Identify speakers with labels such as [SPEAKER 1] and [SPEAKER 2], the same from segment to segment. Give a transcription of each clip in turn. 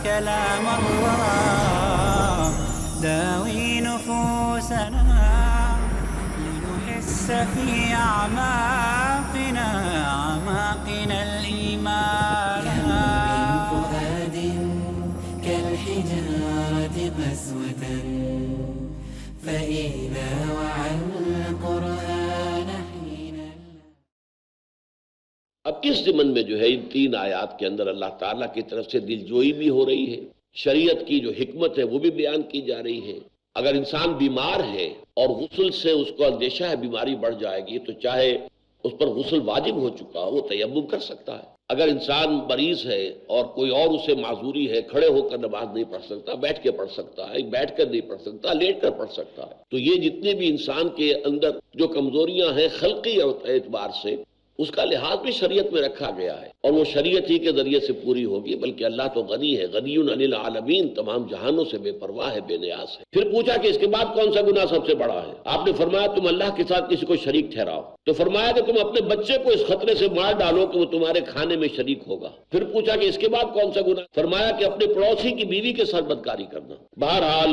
[SPEAKER 1] كلام الله داوي نفوسنا لنحس في أعماقنا الإيمان.
[SPEAKER 2] كم من فؤاد كالحجارة قسوة فإذا وعى القرآن حين.
[SPEAKER 3] اب اس ضمن میں جو ہے ان 3 آیات کے اندر اللہ تعالیٰ کی طرف سے دلجوئی بھی ہو رہی ہے، شریعت کی جو حکمت ہے وہ بھی بیان کی جا رہی ہے۔ اگر انسان بیمار ہے اور غسل سے اس کو اندیشہ ہے بیماری بڑھ جائے گی تو چاہے اس پر غسل واجب ہو چکا ہو وہ تیمم کر سکتا ہے۔ اگر انسان مریض ہے اور کوئی اور اسے معذوری ہے، کھڑے ہو کر نماز نہیں پڑھ سکتا، بیٹھ کے پڑھ سکتا ہے، بیٹھ کر نہیں پڑھ سکتا، لیٹ کر پڑھ سکتا ہے۔ تو یہ جتنے بھی انسان کے اندر جو کمزوریاں ہیں خلقی اعتبار سے، اس کا لحاظ بھی شریعت میں رکھا گیا ہے، اور وہ شریعت ہی کے ذریعے سے پوری ہوگی۔ بلکہ اللہ تو غنی ہے، غنی عن العالمین، تمام جہانوں سے بے پرواہ ہے، بے نیاز ہے۔ پھر پوچھا کہ اس کے بعد کون سا گناہ سب سے بڑا ہے؟ آپ نے فرمایا تم اللہ کے ساتھ کسی کو شریک ٹھہراؤ۔ تو فرمایا کہ تم اپنے بچے کو اس خطرے سے مار ڈالو کہ وہ تمہارے کھانے میں شریک ہوگا۔ پھر پوچھا کہ اس کے بعد کون سا گناہ؟ فرمایا کہ اپنے پڑوسی کی بیوی کے ساتھ بدکاری کرنا۔ بہرحال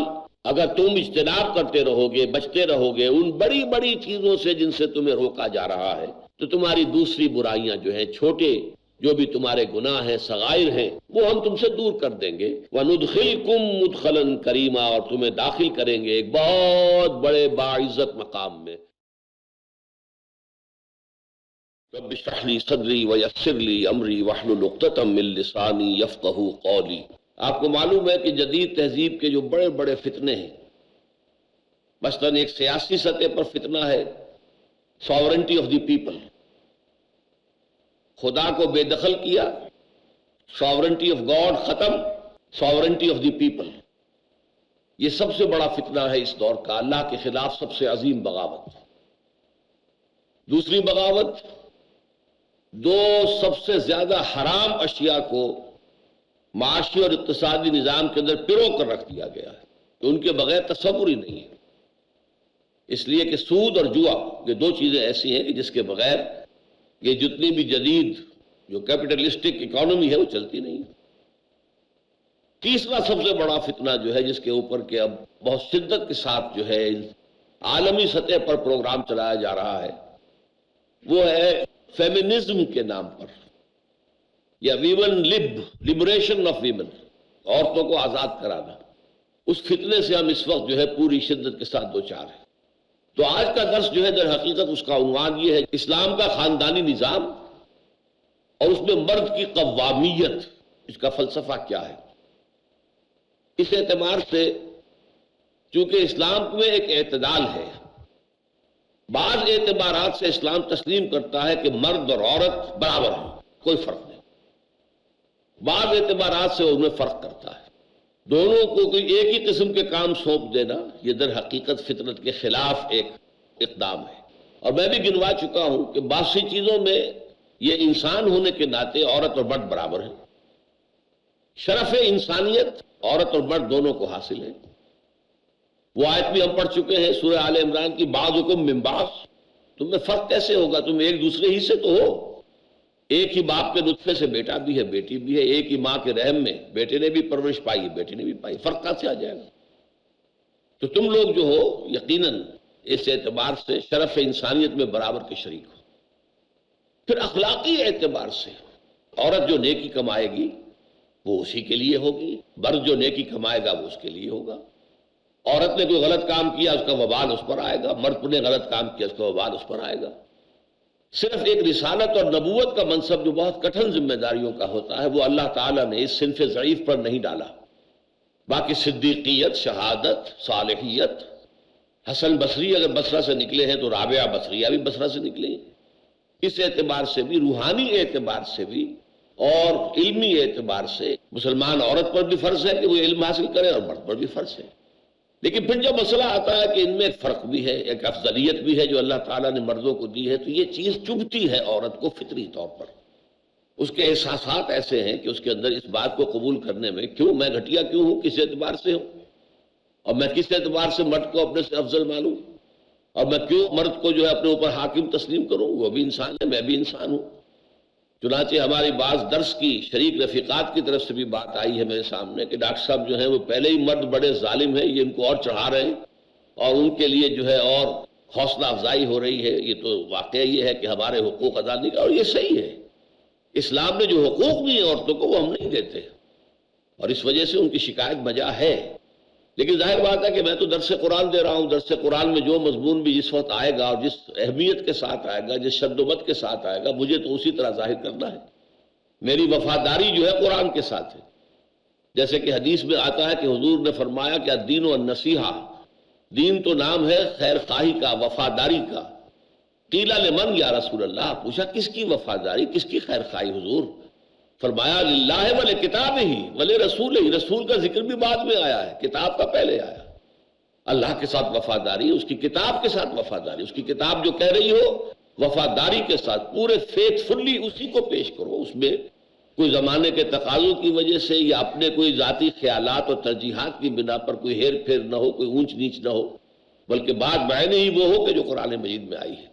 [SPEAKER 3] اگر تم اجتناب کرتے رہو گے، بچتے رہو گے ان بڑی بڑی چیزوں سے جن سے تمہیں روکا جا رہا ہے، تو تمہاری دوسری برائیاں جو ہیں، چھوٹے جو بھی تمہارے گناہ ہیں، صغائر ہیں، وہ ہم تم سے دور کر دیں گے۔ وَنُدْخِلْكُمْ مُدْخَلًا كَرِيمًا، اور تمہیں داخل کریں گے ایک بہت بڑے باعزت مقام میں۔ رب اشرح لي صدري ويسر لي امري واحلل عقدة من لساني يفقهوا قولي۔ آپ کو معلوم ہے کہ جدید تہذیب کے جو بڑے بڑے فتنے ہیں، مثلاً ایک سیاسی سطح پر فتنہ ہے ساورنٹی آف دی پیپل، خدا کو بے دخل کیا، ساورنٹی آف گاڈ ختم، ساورنٹی آف دی پیپل۔ یہ سب سے بڑا فتنہ ہے اس دور کا، اللہ کے خلاف سب سے عظیم بغاوت۔ دوسری بغاوت، 2 سب سے زیادہ حرام اشیاء کو معاشی اور اقتصادی نظام کے اندر پرو کر رکھ دیا گیا ہے کہ ان کے بغیر تصور ہی نہیں ہے۔ اس لیے کہ سود اور جوا، یہ 2 چیزیں ایسی ہیں کہ جس کے بغیر یہ جتنی بھی جدید جو کیپٹلسٹک اکانومی ہے وہ چلتی نہیں۔ تیسرا سب سے بڑا فتنہ جو ہے جس کے اوپر کہ اب بہت شدت کے ساتھ جو ہے عالمی سطح پر پروگرام چلایا جا رہا ہے، وہ ہے فیمنزم کے نام پر، یا ویمن لبریشن آف ویمن، عورتوں کو آزاد کرانا۔ اس فتنے سے ہم اس وقت جو ہے پوری شدت کے ساتھ دوچار ہیں۔ تو آج کا درس جو ہے در حقیقت اس کا عنوان یہ ہے، اسلام کا خاندانی نظام اور اس میں مرد کی قوامیت، اس کا فلسفہ کیا ہے۔ اس اعتبار سے چونکہ اسلام میں ایک اعتدال ہے، بعض اعتبارات سے اسلام تسلیم کرتا ہے کہ مرد اور عورت برابر ہیں، کوئی فرق نہیں۔ بعض اعتبارات سے ان میں فرق کرتا ہے۔ دونوں کو کوئی ایک ہی قسم کے کام سونپ دینا، یہ در حقیقت فطرت کے خلاف ایک اقدام ہے۔ اور میں بھی گنوا چکا ہوں کہ باقی چیزوں میں یہ انسان ہونے کے ناطے عورت اور مرد برابر ہیں۔ شرف انسانیت عورت اور مرد دونوں کو حاصل ہے۔ وہ آیت بھی ہم پڑھ چکے ہیں سورہ آل عمران کی، بعضکم من بعض، تم میں فرق کیسے ہوگا، تم ایک دوسرے ہی سے تو ہو۔ ایک ہی باپ کے نطفے سے بیٹا بھی ہے، بیٹی بھی ہے، ایک ہی ماں کے رحم میں بیٹے نے بھی پرورش پائی ہے، بیٹی نے بھی پائی، فرق کہاں سے آ جائے گا؟ تو تم لوگ جو ہو یقیناً اس اعتبار سے شرف انسانیت میں برابر کے شریک ہو۔ پھر اخلاقی اعتبار سے عورت جو نیکی کمائے گی وہ اسی کے لیے ہوگی، مرد جو نیکی کمائے گا وہ اس کے لیے ہوگا۔ عورت نے کوئی غلط کام کیا اس کا وبال اس پر آئے گا، مرد نے غلط کام کیا اس کا وبال اس پر آئے گا۔ صرف ایک رسالت اور نبوت کا منصب جو بہت کٹھن ذمہ داریوں کا ہوتا ہے وہ اللہ تعالیٰ نے اس صنف ضعیف پر نہیں ڈالا۔ باقی صدیقیت، شہادت، صالحیت، حسن بصری اگر بصرہ سے نکلے ہیں تو رابعہ بصریہ بھی بصرہ سے نکلے ہیں۔ اس اعتبار سے بھی، روحانی اعتبار سے بھی اور علمی اعتبار سے مسلمان عورت پر بھی فرض ہے کہ وہ علم حاصل کرے اور مرد پر بھی فرض ہے۔ لیکن پھر جب مسئلہ آتا ہے کہ ان میں ایک فرق بھی ہے، ایک افضلیت بھی ہے جو اللہ تعالیٰ نے مردوں کو دی ہے، تو یہ چیز چبھتی ہے عورت کو فطری طور پر۔ اس کے احساسات ایسے ہیں کہ اس کے اندر اس بات کو قبول کرنے میں کیوں میں گھٹیا کیوں ہوں، کس اعتبار سے ہوں، اور میں کس اعتبار سے مرد کو اپنے سے افضل مانوں، اور میں کیوں مرد کو جو ہے اپنے اوپر حاکم تسلیم کروں، وہ بھی انسان ہے، میں بھی انسان ہوں۔ چنانچہ ہماری بعض درس کی شریک رفیقات کی طرف سے بھی بات آئی ہے میرے سامنے کہ ڈاکٹر صاحب جو ہیں وہ پہلے ہی مرد بڑے ظالم ہیں، یہ ان کو اور چڑھا رہے ہیں اور ان کے لیے جو ہے اور حوصلہ افزائی ہو رہی ہے۔ یہ تو واقعہ یہ ہے کہ ہمارے حقوق ادا نہیں کا، اور یہ صحیح ہے، اسلام نے جو حقوق دیے عورتوں کو وہ ہم نہیں دیتے، اور اس وجہ سے ان کی شکایت بجا ہے۔ لیکن ظاہر بات ہے کہ میں تو درس قرآن دے رہا ہوں، درس قرآن میں جو مضمون بھی جس وقت آئے گا اور جس اہمیت کے ساتھ آئے گا، جس شد و بد کے ساتھ آئے گا، مجھے تو اسی طرح ظاہر کرنا ہے۔ میری وفاداری جو ہے قرآن کے ساتھ ہے، جیسے کہ حدیث میں آتا ہے کہ حضور نے فرمایا کہ الدین والنصیحہ، دین تو نام ہے خیر خواہی کا، وفاداری کا۔ قیل لمن یا رسول اللہ، پوچھا کس کی وفاداری، کس کی خیر خواہی حضور؟ فرمایا للہ ولکتاب ہی ولرسول ہی، رسول کا ذکر بھی بعد میں آیا ہے، کتاب کا پہلے آیا۔ اللہ کے ساتھ وفاداری، اس کی کتاب کے ساتھ وفاداری، اس کی کتاب جو کہہ رہی ہو وفاداری کے ساتھ پورے فیتھفلی اسی کو پیش کرو۔ اس میں کوئی زمانے کے تقاضوں کی وجہ سے یا اپنے کوئی ذاتی خیالات اور ترجیحات کی بنا پر کوئی ہیر پھیر نہ ہو، کوئی اونچ نیچ نہ ہو، بلکہ بات بعین ہی وہ ہو کہ جو قرآن مجید میں آئی ہے۔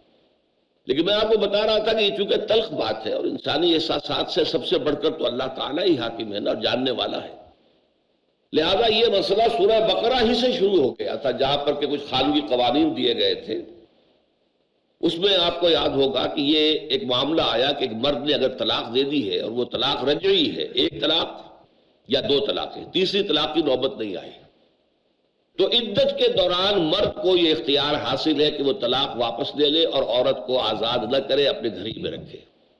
[SPEAKER 3] لیکن میں آپ کو بتا رہا تھا کہ یہ چونکہ تلخ بات ہے اور انسانی احساسات سے سب سے بڑھ کر تو اللہ تعالیٰ ہی حاکم ہے نا اور جاننے والا ہے، لہذا یہ مسئلہ سورہ بقرہ ہی سے شروع ہو گیا تھا، جہاں پر کہ کچھ خانگی قوانین دیے گئے تھے۔ اس میں آپ کو یاد ہوگا کہ یہ ایک معاملہ آیا کہ ایک مرد نے اگر طلاق دے دی ہے اور وہ طلاق رجعی ہے، ایک طلاق یا دو طلاقیں، تیسری طلاق کی نوبت نہیں آئی، تو عدت کے دوران مرد کو یہ اختیار حاصل ہے کہ وہ طلاق واپس لے لے اور عورت کو آزاد نہ کرے، اپنے گھر ہی میں رکھے۔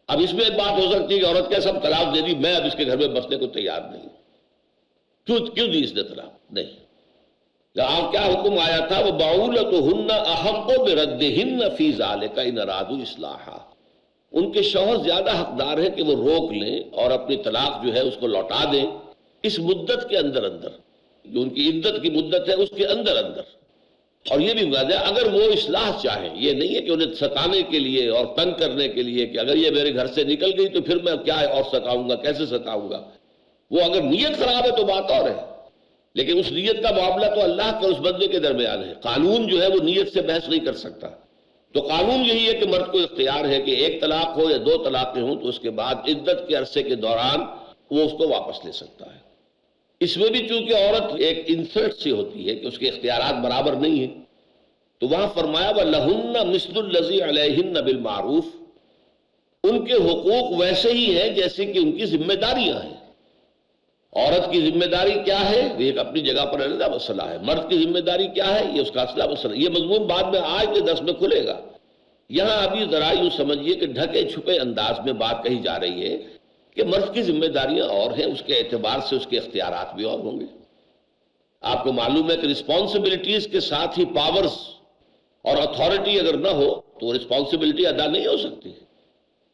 [SPEAKER 3] اب اس میں ایک بات ہو سکتی ہے کہ عورت کیسا طلاق دے دی، میں اب اس کے گھر میں بسنے کو تیار نہیں، کیوں دی اس نے طلاق؟ نہیں، آپ کیا حکم آیا تھا؟ وہ بعولتہن احق بردہن فی ذلک ان ارادوا اصلاحا، ان کے شوہر زیادہ حقدار ہیں کہ وہ روک لیں اور اپنی طلاق جو ہے اس کو لوٹا دیں اس مدت کے اندر جو ان کی عدت کی مدت ہے اس کے اندر۔ اور یہ بھی واضح ہے اگر وہ اصلاح چاہیں، یہ نہیں ہے کہ انہیں ستانے کے لیے اور تنگ کرنے کے لیے کہ اگر یہ میرے گھر سے نکل گئی تو پھر میں کیا اور ستاؤں گا، کیسے ستاؤں گا۔ وہ اگر نیت خراب ہے تو بات اور ہے، لیکن اس نیت کا معاملہ تو اللہ کے اس بندے کے درمیان ہے۔ قانون جو ہے وہ نیت سے بحث نہیں کر سکتا، تو قانون یہی ہے کہ مرد کو اختیار ہے کہ ایک طلاق ہو یا دو طلاقیں ہوں تو اس کے بعد عدت کے عرصے کے دوران وہ اس کو واپس لے سکتا ہے۔ اس میں بھی چونکہ عورت ایک انسرٹ سی ہوتی ہے کہ اس کے اختیارات برابر نہیں ہیں، تو وہاں فرمایا وَلَهُنَّ مِثْلُ الَّذِي عَلَيْهِنَّ بِالْمَعْرُوفِ، ان کے حقوق ویسے ہی ہیں جیسے کہ ان کی ذمہ داریاں ہیں۔ عورت کی ذمہ داری کیا ہے؟ یہ ایک اپنی جگہ پر علیحدہ مسئلہ ہے۔ مرد کی ذمہ داری کیا ہے؟ یہ اس کا اصلہ مسئلہ ہے۔ یہ مضمون بعد میں آج کے درس میں کھلے گا، یہاں ابھی ذرا یوں سمجھیے کہ ڈھکے چھپے انداز میں بات کہی جا رہی ہے کہ مرد کی ذمہ داریاں اور ہیں، اس کے اعتبار سے اس کے اختیارات بھی اور ہوں گے۔ آپ کو معلوم ہے کہ رسپانسبلٹیز کے ساتھ ہی پاورز اور اتھارٹی اگر نہ ہو تو رسپانسبلٹی ادا نہیں ہو سکتی۔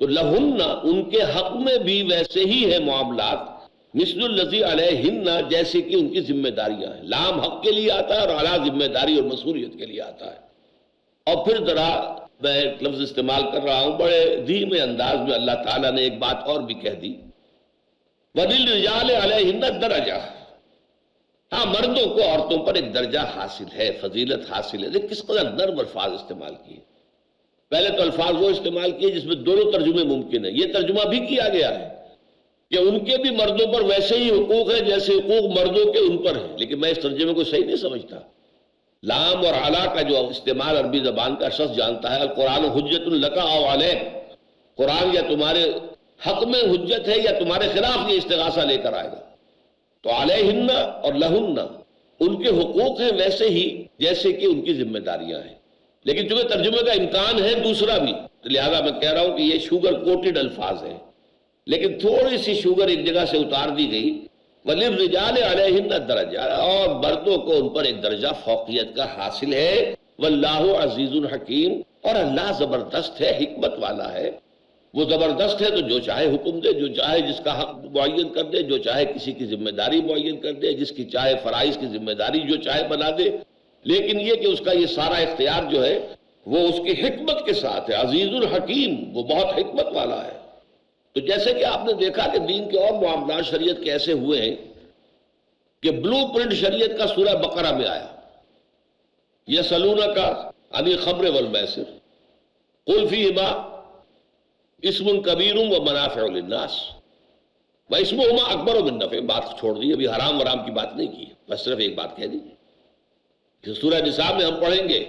[SPEAKER 3] تو لہن، ان کے حق میں بھی ویسے ہی ہے معاملات، مثل الذی علیہن، جیسے کہ ان کی ذمہ داریاں ہیں۔ لام حق کے لیے آتا ہے اور اعلیٰ ذمہ داری اور مسئولیت کے لیے آتا ہے۔ اور پھر ذرا میں ایک لفظ استعمال کر رہا ہوں، بڑے دھیمے انداز میں اللہ تعالیٰ نے ایک بات اور بھی کہہ دی، وَلِلرِّجَالِ عَلَيْهِنَّ دَرَجَةٌ، ہاں مردوں کو عورتوں پر ایک درجہ حاصل ہے، فضیلت حاصل ہے۔ دیکھ کس قدر نرم الفاظ استعمال کیے۔ پہلے تو الفاظ وہ استعمال کیے جس میں دونوں ترجمے ممکن ہیں، یہ ترجمہ بھی کیا گیا ہے کہ ان کے بھی مردوں پر ویسے ہی حقوق ہیں جیسے حقوق مردوں کے ان پر ہیں، لیکن میں اس ترجمے کو صحیح نہیں سمجھتا۔ لام اور علا کا جو استعمال عربی زبان کا شخص جانتا ہے، القرآن حجت لک او علیک، قرآن یا تمہارے حق میں حجت ہے یا تمہارے خلاف یہ استغاثہ لے کر آئے گا۔ تو علیہن اور لہن، ان کے حقوق ہیں ویسے ہی جیسے کہ ان کی ذمہ داریاں ہیں، لیکن چونکہ ترجمے کا امکان ہے دوسرا بھی، لہذا میں کہہ رہا ہوں کہ یہ شوگر کوٹڈ الفاظ ہیں، لیکن تھوڑی سی شوگر ایک جگہ سے اتار دی گئی۔ وَلِلرِّجَالِ عَلَيْهِنَّ دَرَجَةٌ، اور مردوں کو ان پر ایک درجہ فوقیت کا حاصل ہے۔ وَاللَّهُ عَزِيزٌ حَكِيمٌ، اور اللہ زبردست ہے، حکمت والا ہے۔ وہ زبردست ہے تو جو چاہے حکم دے، جو چاہے جس کا حق معین کر دے، جو چاہے کسی کی ذمہ داری معین کر دے، جس کی چاہے فرائض کی ذمہ داری جو چاہے بنا دے، لیکن یہ کہ اس کا یہ سارا اختیار جو ہے وہ اس کی حکمت کے ساتھ ہے۔ عزیز الحکیم، وہ بہت حکمت والا ہے۔ تو جیسے کہ آپ نے دیکھا کہ دین کے اور معاملات شریعت کے ایسے ہوئے ہیں کہ بلو پرنٹ شریعت کا سورہ بقرہ میں آیا، یسألونک عن الخمر والمیسر قل فیہما اسم کبیر و منافع للناس واسمہما اکبر من نفع. بات چھوڑ دی، ابھی حرام ورام کی بات نہیں کی، بس صرف ایک بات کہہ دی کہ سورہ نساء میں ہم پڑھیں گے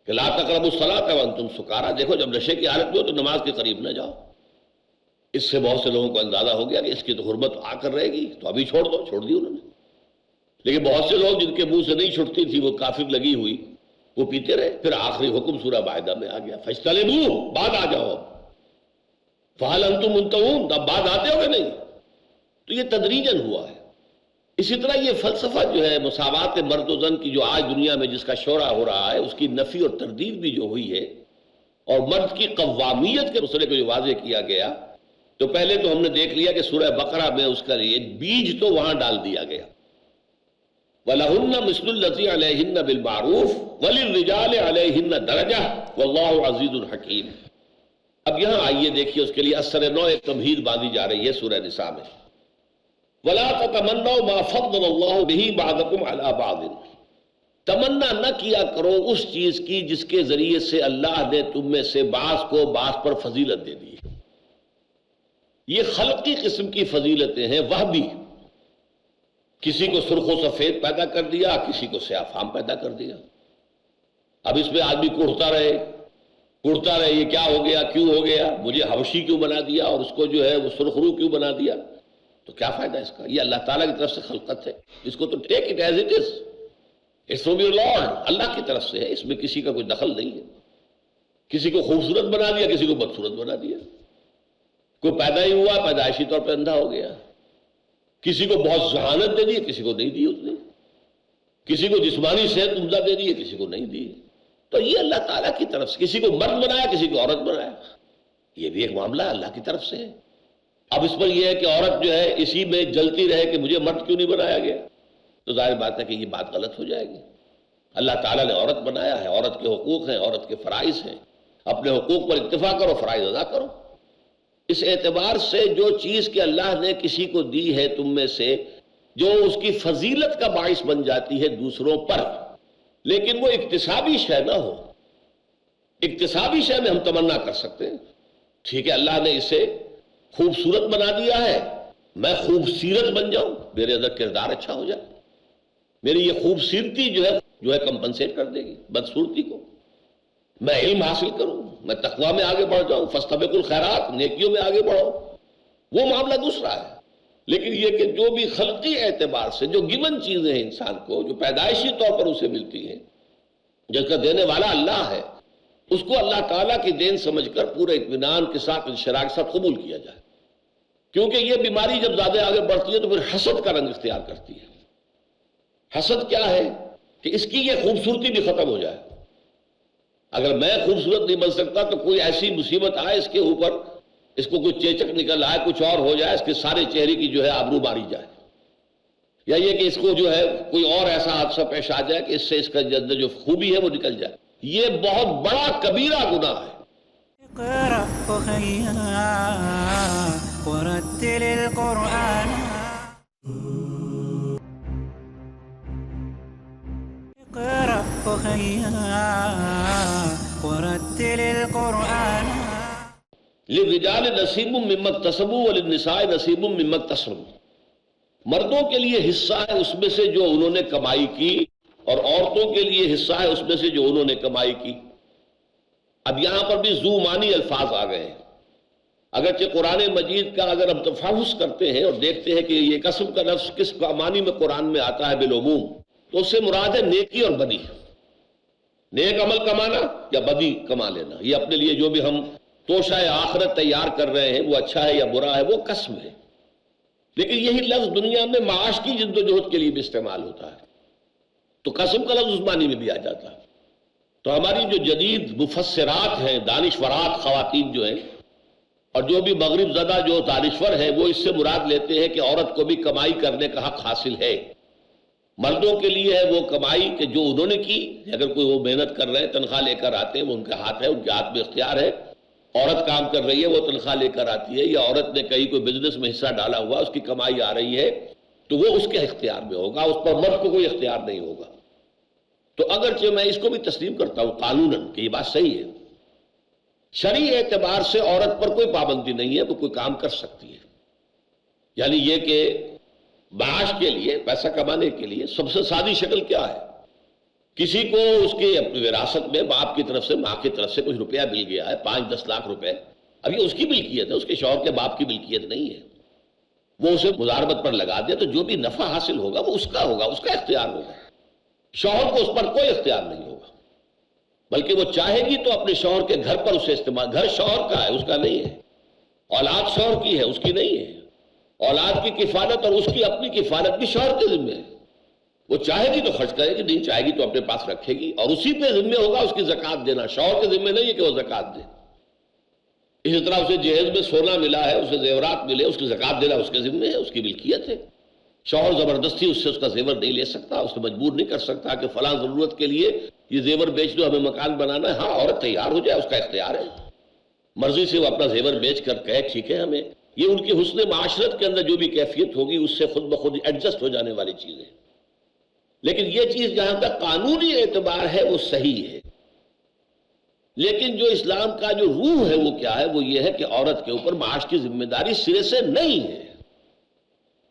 [SPEAKER 3] کہ لا تقربوا الصلاۃ وانتم سکارا. دیکھو جب نشے کی حالت میں ہو تو نماز کے قریب نہ جاؤ. اس سے بہت سے لوگوں کو اندازہ ہو گیا کہ اس کی تو حرمت آ کر رہے گی تو ابھی چھوڑ دو، چھوڑ دی انہوں نے. لیکن بہت سے لوگ جن کے منہ سے نہیں چھٹتی تھی، وہ کافر لگی ہوئی، وہ پیتے رہے. پھر آخری حکم سورہ مائدہ میں آ گیا فاجتنبوہ، بعد آ جاؤ. فہل انتم منتہون، اب بعد آتے ہو کہ نہیں؟ تو یہ تدریجاً ہوا ہے. اسی طرح یہ فلسفہ جو ہے مساوات مرد و زن کی جو آج دنیا میں جس کا شورا ہو رہا ہے، اس کی نفی اور تردید بھی جو ہوئی ہے، اور مرد کی قوامیت کے مسئلے کو جو واضح کیا گیا، تو پہلے تو ہم نے دیکھ لیا کہ سورہ بقرہ میں اس کا یہ بیج تو وہاں ڈال دیا گیا. وَلَهُنَّ مِثْلُ الَّذِي عَلَيْهِنَّ بِالْمَعْرُوفِ وَلِلرِّجَالِ عَلَيْهِنَّ دَرَجَةٌ وَاللَّهُ عَزِيزٌ حَكِيمٌ. اب یہاں آئیے دیکھیے اس کے لیے اثر نو ایک تمہید باندھی جا رہی ہے سورہ نساء میں. وَلَا تَتَمَنَّوْا مَا فَضَّلَ اللَّهُ بِهِ بَعْضَكُمْ عَلَى بَعْضٍ. تمنا نہ کیا کرو اس چیز کی جس کے ذریعے سے اللہ نے تم میں سے بعض کو بعض پر فضیلت دے دی. یہ خلقی قسم کی فضیلتیں ہیں، وہ بھی کسی کو سرخ و سفید پیدا کر دیا، کسی کو سیاہ فام پیدا کر دیا. اب اس میں آدمی کوڑتا رہے یہ کیا ہو گیا، کیوں ہو گیا، مجھے حبشی کیوں بنا دیا اور اس کو جو ہے وہ سرخ رو کیوں بنا دیا، تو کیا فائدہ اس کا؟ یہ اللہ تعالیٰ کی طرف سے خلقت ہے، اس کو تو take it as it is, it's from your lord, اللہ کی طرف سے ہے، اس میں کسی کا کوئی دخل نہیں ہے. کسی کو خوبصورت بنا دیا، کسی کو بدصورت بنا دیا. کوئی پیدا ہی ہوا پیدائشی طور پہ اندھا ہو گیا، کسی کو بہت ذہانت دے دی، کسی کو نہیں دی اس نے، کسی کو جسمانی صحت عمدہ دے دی، کسی کو نہیں دی. تو یہ اللہ تعالیٰ کی طرف سے، کسی کو مرد بنایا کسی کو عورت بنایا، یہ بھی ایک معاملہ اللہ کی طرف سے ہے. اب اس پر یہ ہے کہ عورت جو ہے اسی میں جلتی رہے کہ مجھے مرد کیوں نہیں بنایا گیا، تو ظاہر بات ہے کہ یہ بات غلط ہو جائے گی. اللہ تعالیٰ نے عورت بنایا ہے، عورت کے حقوق ہیں، عورت کے فرائض ہیں، اپنے حقوق پر اتفاق کرو، فرائض ادا کرو. اس اعتبار سے جو چیز کہ اللہ نے کسی کو دی ہے تم میں سے، جو اس کی فضیلت کا باعث بن جاتی ہے دوسروں پر، لیکن وہ اکتسابی شے نہ ہو. اکتسابی شے میں ہم تمنا کر سکتے ہیں، ٹھیک ہے اللہ نے اسے خوبصورت بنا دیا ہے، میں خوبصورت بن جاؤں، میرے اندر کردار اچھا ہو جائے، میری یہ خوبصورتی جو ہے کمپنسیٹ کر دے گی بدصورتی کو. میں علم حاصل کروں، میں تقوی میں آگے بڑھ جاؤں، فاستبقوا الخیرات، نیکیوں میں آگے بڑھو، وہ معاملہ دوسرا ہے. لیکن یہ کہ جو بھی خلقی اعتبار سے جو گیون چیزیں ہیں انسان کو، جو پیدائشی طور پر اسے ملتی ہیں، جس کا دینے والا اللہ ہے، اس کو اللہ تعالیٰ کی دین سمجھ کر پورے اطمینان کے ساتھ، انشراح کے ساتھ قبول کیا جائے. کیونکہ یہ بیماری جب زیادہ آگے بڑھتی ہے تو پھر حسد کا رنگ اختیار کرتی ہے. حسد کیا ہے کہ اس کی یہ خوبصورتی بھی ختم ہو جائے. اگر میں خوبصورت نہیں بن سکتا تو کوئی ایسی مصیبت آئے اس کے اوپر، اس کو کوئی چیچک نکل آئے، کچھ اور ہو جائے، اس کے سارے چہرے کی جو ہے آبرو ماری جائے، یا یہ کہ اس کو جو ہے کوئی اور ایسا حادثہ پیش آ جائے کہ اس سے اس کا جو خوبی ہے وہ نکل جائے. یہ بہت بڑا کبیرہ گناہ ہے.
[SPEAKER 1] اقرأ أخيا ورتل القرآن اقرأ أخيا ورتل القرآن.
[SPEAKER 3] للرجال نصیب مما اکتسبوا وللنساء نصیب مما اکتسبوا. مردوں کے لیے حصہ ہے اس میں سے جو انہوں نے کمائی کی، اور عورتوں کے لیے حصہ ہے اس میں سے جو انہوں نے کمائی کی. اب یہاں پر بھی ذو معنی الفاظ آ گئے ہیں. اگرچہ قرآن مجید کا اگر ہم تفحص کرتے ہیں اور دیکھتے ہیں کہ یہ قسم کا لفظ کس معنی میں قرآن میں آتا ہے بالعموم، تو اس سے مراد ہے نیکی اور بدی. نیک عمل کمانا یا بدی کما لینا، یہ اپنے لیے جو بھی ہم توشہ آخرت تیار کر رہے ہیں وہ اچھا ہے یا برا ہے، وہ قسم ہے. لیکن یہی لفظ دنیا میں معاش کی جد و جہد کے لیے بھی استعمال ہوتا ہے، تو قسم کا لفظ اس معنی میں بھی آ جاتا ہے. تو ہماری جو جدید مفسرات ہیں، دانشورات خواتین جو ہیں، اور جو بھی مغرب زدہ جو دانشور ہیں، وہ اس سے مراد لیتے ہیں کہ عورت کو بھی کمائی کرنے کا حق حاصل ہے. مردوں کے لیے ہے وہ کمائی کہ جو انہوں نے کی، اگر کوئی وہ محنت کر رہے ہیں، تنخواہ لے کر آتے ہیں، وہ ان کا ہاتھ ہے، ان کے ہاتھ میں اختیار ہے. عورت کام کر رہی ہے، وہ تنخواہ لے کر آتی ہے، یا عورت نے کہیں کوئی بزنس میں حصہ ڈالا ہوا، اس کی کمائی آ رہی ہے، تو وہ اس کے اختیار میں ہوگا، اس پر مرد کو کوئی اختیار نہیں ہوگا. تو اگرچہ میں اس کو بھی تسلیم کرتا ہوں قانوناً کہ یہ بات صحیح ہے شرعی اعتبار سے عورت پر کوئی پابندی نہیں ہے، وہ کوئی کام کر سکتی ہے. یعنی یہ کہ معاش کے لیے، پیسہ کمانے کے لیے سب سے سادی شکل کیا ہے؟ کسی کو اس کے وراثت میں باپ کی طرف سے، ماں کی طرف سے کچھ روپیہ مل گیا ہے، 5-10 لاکھ روپے. اب یہ اس کی ملکیت ہے، اس کے شوہر کے باپ کی ملکیت نہیں ہے. وہ اسے مضاربت پر لگا دے تو جو بھی نفع حاصل ہوگا وہ اس کا ہوگا، اس کا اختیار ہوگا. شوہر کو اس پر کوئی اختیار نہیں ہوگا، بلکہ وہ چاہے گی تو اپنے شوہر کے گھر پر اسے استعمال. گھر شوہر کا ہے، اس کا نہیں ہے. اولاد شوہر کی ہے، اس کی نہیں ہے. اولاد کی کفالت اور اس کی اپنی کفالت بھی شوہر کے ذمہ ہے. وہ چاہے گی تو خرچ کرے گی، نہیں چاہے گی تو اپنے پاس رکھے گی، اور اسی پہ ذمہ ہوگا اس کی زکوٰۃ دینا. شوہر کے ذمہ نہیں ہے کہ وہ زکوٰۃ دے. اسی طرح اسے جہیز میں سونا ملا ہے، اسے زیورات ملے، اس کی زکوٰۃ دینا اس کے ذمہ ہے، اس کی ملکیت ہے. شوہر زبردستی اس سے اس کا زیور نہیں لے سکتا، اسے مجبور نہیں کر سکتا کہ فلاں ضرورت کے لیے یہ زیور بیچ دو، ہمیں مکان بنانا ہے. ہاں عورت تیار ہو جائے، اس کا اختیار ہے. مرضی سے وہ اپنا زیور بیچ کر کہے ٹھیک ہے ہمیں. یہ ان کی حسن معاشرت کے اندر جو بھی کیفیت ہوگی اس سے خود بخود ایڈجسٹ ہو جانے والی چیزیں. لیکن یہ چیز جہاں تک قانونی اعتبار ہے وہ صحیح ہے. لیکن جو اسلام کا جو روح ہے وہ کیا ہے؟ وہ یہ ہے کہ عورت کے اوپر معاش کی ذمہ داری سرے سے نہیں ہے.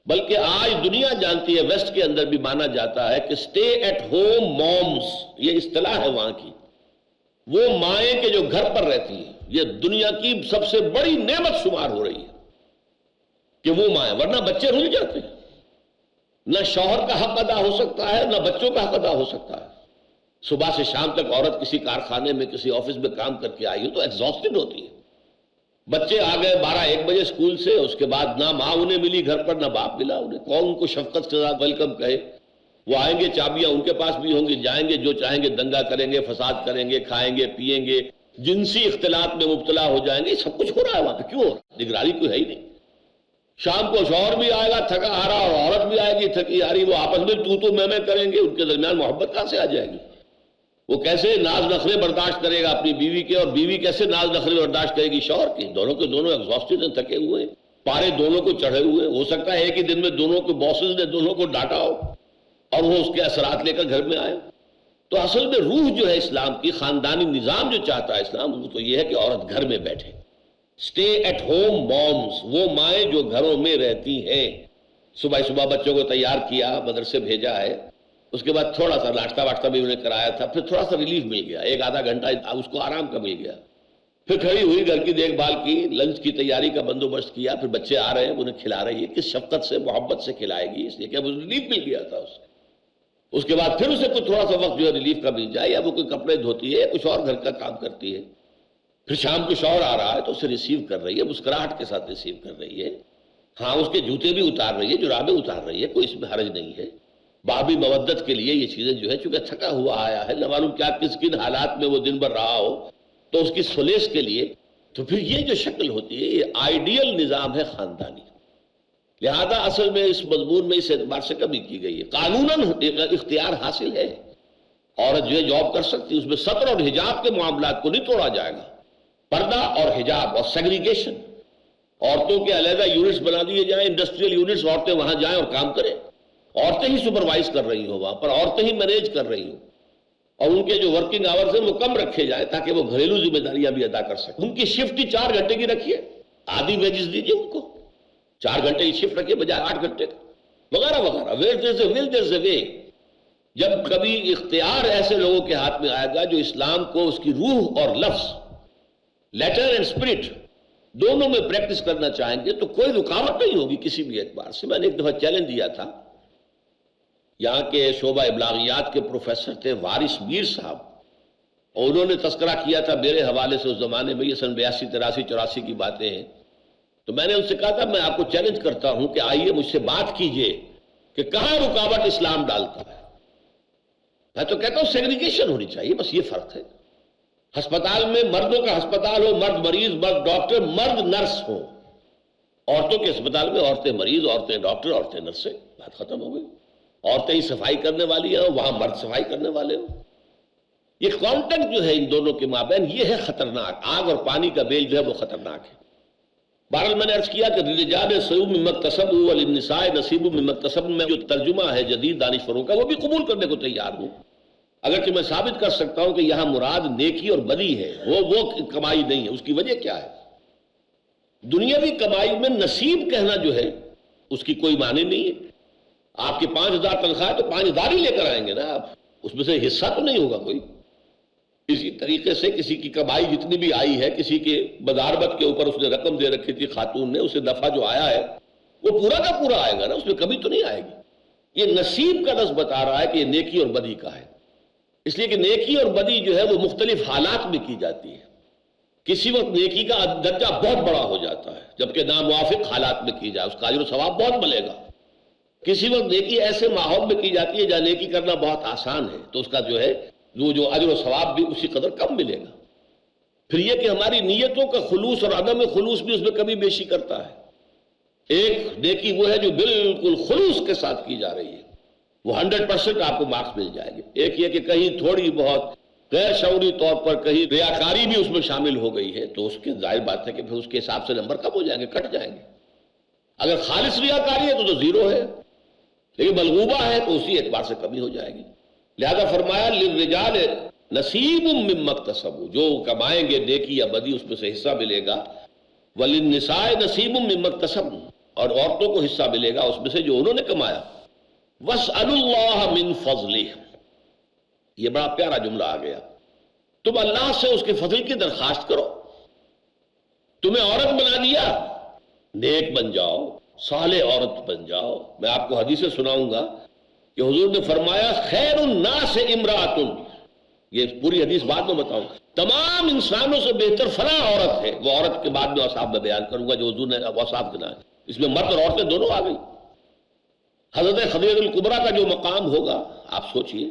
[SPEAKER 3] بلکہ آج دنیا جانتی ہے، ویسٹ کے اندر بھی مانا جاتا ہے کہ سٹے ایٹ ہوم مومز، یہ اصطلاح ہے وہاں کی. وہ مائیں کہ جو گھر پر رہتی ہیں، یہ دنیا کی سب سے بڑی نعمت شمار ہو رہی ہے کہ وہ مائیں، ورنہ بچے رل جاتے ہیں. نہ شوہر کا حق ادا ہو سکتا ہے، نہ بچوں کا حق ادا ہو سکتا ہے. صبح سے شام تک عورت کسی کارخانے میں، کسی آفس میں کام کر کے آئی ہو تو ایگزاسٹڈ ہوتی ہے. بچے آ گئے 12-1 بجے اسکول سے، اس کے بعد نہ ماں انہیں ملی گھر پر، نہ باپ ملا انہیں. کون ان کو شفقت کے ساتھ ویلکم کہے؟ وہ آئیں گے، چابیاں ان کے پاس بھی ہوں گی، جائیں گے، جو چاہیں گے دنگا کریں گے، فساد کریں گے، کھائیں گے، پیئیں گے، جنسی اختلاط میں مبتلا ہو جائیں گے. سب کچھ ہو رہا ہے وہاں پہ. کیوں ہو رہا ہے؟ نگرانی کوئی ہے ہی نہیں. شام کو شوہر بھی آئے گا تھکا ہارا، اور عورت بھی آئے گی تھکی ہاری. وہ آپس میں تو میں کریں گے. ان کے درمیان محبت کہاں سے آ جائے گی؟ وہ کیسے ناز نخرے برداشت کرے گا اپنی بیوی کے، اور بیوی کیسے ناز نخرے برداشت کرے گی شوہر کی؟ دونوں کے دونوں ایگزاسٹڈ ہیں، تھکے ہوئے ہیں، پارے دونوں کو چڑھے ہوئے. ہو سکتا ہے ایک ہی دن میں دونوں کے باسز نے دونوں کو ڈانٹا ہو اور وہ اس کے اثرات لے کر گھر میں آئے. تو اصل میں روح جو ہے اسلام کی، خاندانی نظام جو چاہتا ہے اسلام، وہ تو یہ ہے کہ عورت گھر میں بیٹھے. سٹے ایٹ ہوم مومز، وہ مائیں جو گھروں میں رہتی ہیں. صبح صبح بچوں کو تیار کیا، مدرسے بھیجا ہے، اس کے بعد تھوڑا سا ناشتہ واشتہ بھی انہیں کرایا تھا، پھر تھوڑا سا ریلیف مل گیا، 1-آدھا گھنٹہ اس کو آرام کا مل گیا. پھر کھڑی ہوئی، گھر کی دیکھ بھال کی، لنچ کی تیاری کا بندوبست کیا. پھر بچے آ رہے ہیں، انہیں کھلا رہی ہے. کس شفقت سے، محبت سے کھلائے گی، اس لیے کہ ریلیف مل گیا تھا اسے. اس کے بعد پھر اسے کوئی تھوڑا سا وقت جو ہے ریلیف کا مل جائے، یا وہ کوئی کپڑے دھوتی ہے یا کچھ اور گھر کا کام کرتی ہے. پھر شام کو شوہر آ رہا ہے تو اسے ریسیو کر رہی ہے، مسکراہٹ کے ساتھ ریسیو کر رہی ہے. ہاں اس کے جوتے بھی اتار رہی ہے، جرابیں اتار رہی ہے، کوئی اس میں حرج نہیں ہے. بابی مودت کے لیے یہ چیزیں جو ہے، چونکہ تھکا ہوا آیا ہے، نہ معلوم کیا کس کن حالات میں وہ دن بھر رہا ہو، تو اس کی سلیس کے لیے. تو پھر یہ جو شکل ہوتی ہے، یہ آئیڈیل نظام ہے خاندانی. لہذا اصل میں اس مضمون میں اس اعتبار سے کمی کی گئی ہے. قانوناً اختیار حاصل ہے، عورت جو ہے جاب کر سکتی ہے. اس میں سطر اور حجاب کے معاملات کو نہیں توڑا جائے گا. پردہ اور حجاب اور سیگریگیشن، عورتوں کے علیحدہ یونٹس بنا دیے جائیں، انڈسٹریل یونٹس، عورتیں وہاں جائیں اور کام کریں. عورتیں ہی سپروائز کر رہی ہوں وہاں پر، عورتیں ہی مینیج کر رہی ہوں، اور ان کے جو ورکنگ آورز ہیں وہ کم رکھے جائیں تاکہ وہ گھریلو ذمہ داریاں بھی ادا کر سکیں. ان کی شفٹ ہی 4 گھنٹے کی رکھیے، آدھی ویجز دیجیے ان کو. 4 گھنٹے کی شفٹ رکھیے بجائے 8 گھنٹے کا، وغیرہ وغیرہ. ویئر دیر از اے ول دیر از اے وے. جب کبھی اختیار ایسے لوگوں کے ہاتھ میں آئے گا جو اسلام کو اس کی روح اور لفظ، لیٹر اینڈ اسپرٹ، دونوں میں پریکٹس کرنا چاہیں گے تو کوئی رکاوٹ نہیں ہوگی کسی بھی اعتبار سے. میں نے ایک دفعہ چیلنج دیا تھا، یہاں کے شعبہ ابلاغیات کے پروفیسر تھے وارث میر صاحب، اور انہوں نے تذکرہ کیا تھا میرے حوالے سے اس زمانے میں، یہ سن 82, 83, 84 کی باتیں ہیں. تو میں نے ان سے کہا تھا میں آپ کو چیلنج کرتا ہوں کہ آئیے مجھ سے بات کیجئے کہ کہاں رکاوٹ اسلام ڈالتا ہے. میں تو کہتا ہوں سیگریگیشن ہونی چاہیے، بس یہ فرق ہے. ہسپتال میں مردوں کا ہسپتال ہو، مرد مریض، مرد ڈاکٹر، مرد نرس ہو. عورتوں کے ہسپتال میں عورتیں مریض، عورتیں ڈاکٹر، عورتیں نرسیں، بات ختم ہو گئی. عورتیں ہی صفائی کرنے والی ہیں، وہاں مرد صفائی کرنے والے ہوں. یہ کانٹیکٹ جو ہے ان دونوں کے مابین، یہ ہے خطرناک. آگ اور پانی کا بیل جو ہے وہ خطرناک ہے. بہرحال میں نے عرض کیا کہ للرجال نصیب مما اکتسبوا وللنساء نصیب مما اکتسبن میں جو ترجمہ ہے جدید دانشوروں کا وہ بھی قبول کرنے کو تیار ہوں. اگرچہ میں ثابت کر سکتا ہوں کہ یہاں مراد نیکی اور بدی ہے، وہ کمائی نہیں ہے۔ اس کی وجہ کیا ہے؟ دنیاوی کمائی میں نصیب کہنا جو ہے اس کی کوئی معنی نہیں ہے۔ آپ کی 5,000 تنخواہ ہے تو 5,000 ہی لے کر آئیں گے نا آپ، اس میں سے حصہ تو نہیں ہوگا کوئی۔ اسی طریقے سے کسی کی کمائی جتنی بھی آئی ہے، کسی کے بداربت کے اوپر اس نے رقم دے رکھی تھی خاتون نے، اسے دفعہ جو آیا ہے وہ پورا کا پورا آئے گا نا، اس میں کمی تو نہیں آئے گی۔ یہ نصیب کا لفظ بتا رہا ہے کہ یہ نیکی اور بدی کا ہے، اس لیے کہ نیکی اور بدی جو ہے وہ مختلف حالات میں کی جاتی ہے۔ کسی وقت نیکی کا درجہ بہت بڑا ہو جاتا ہے جبکہ ناموافق حالات میں کی جائے، اس کا اجر و ثواب بہت ملے گا۔ کسی وقت نیکی ایسے ماحول میں کی جاتی ہے جہاں نیکی کرنا بہت آسان ہے، تو اس کا جو ہے جو اجر و ثواب بھی اسی قدر کم ملے گا۔ پھر یہ کہ ہماری نیتوں کا خلوص اور عدم خلوص بھی اس میں کمی بیشی کرتا ہے۔ ایک نیکی وہ ہے جو بالکل خلوص کے ساتھ کی جا رہی ہے، وہ 100% آپ کو مارکس مل جائے گی۔ ایک یہ کہ کہیں تھوڑی بہت غیر شعوری طور پر کہیں ریاکاری بھی اس میں شامل ہو گئی ہے تو اس کے ظاہر بات ہے کہ پھر اس کے حساب سے نمبر کم ہو جائیں گے، کٹ جائیں گے۔ اگر خالص ریاکاری ہے تو 0 ہے، لیکن ملغوبہ ہے تو اسی اعتبار سے کمی ہو جائے گی۔ لہذا فرمایا للرجال نصیب مما اکتسبوا، جو کمائیں گے نیکی یا بدی اس میں سے حصہ ملے گا۔ وللنساء نصیب مما اکتسبن، اور عورتوں کو حصہ ملے گا اس میں سے جو انہوں نے کمایا۔ واسألوا اللہ من فضلہ، یہ بڑا پیارا جملہ آ گیا۔ تم اللہ سے اس کے فضل کی درخواست کرو۔ تمہیں عورت بنا دیا، نیک بن جاؤ، صالح عورت بن جاؤ۔ میں آپ کو حدیثیں سناؤں گا کہ حضور نے فرمایا خیر الناس امرأۃ، یہ پوری حدیث بعد میں بتاؤں، تمام انسانوں سے بہتر فلاں عورت ہے۔ وہ عورت کے بعد میں اوصاف میں بیان کروں گا جو حضور نے اوصاف گنائے، اس میں مرد اور عورتیں دونوں آ گئی۔ حضرت خدیجہ الکبریٰ کا جو مقام ہوگا آپ سوچئے،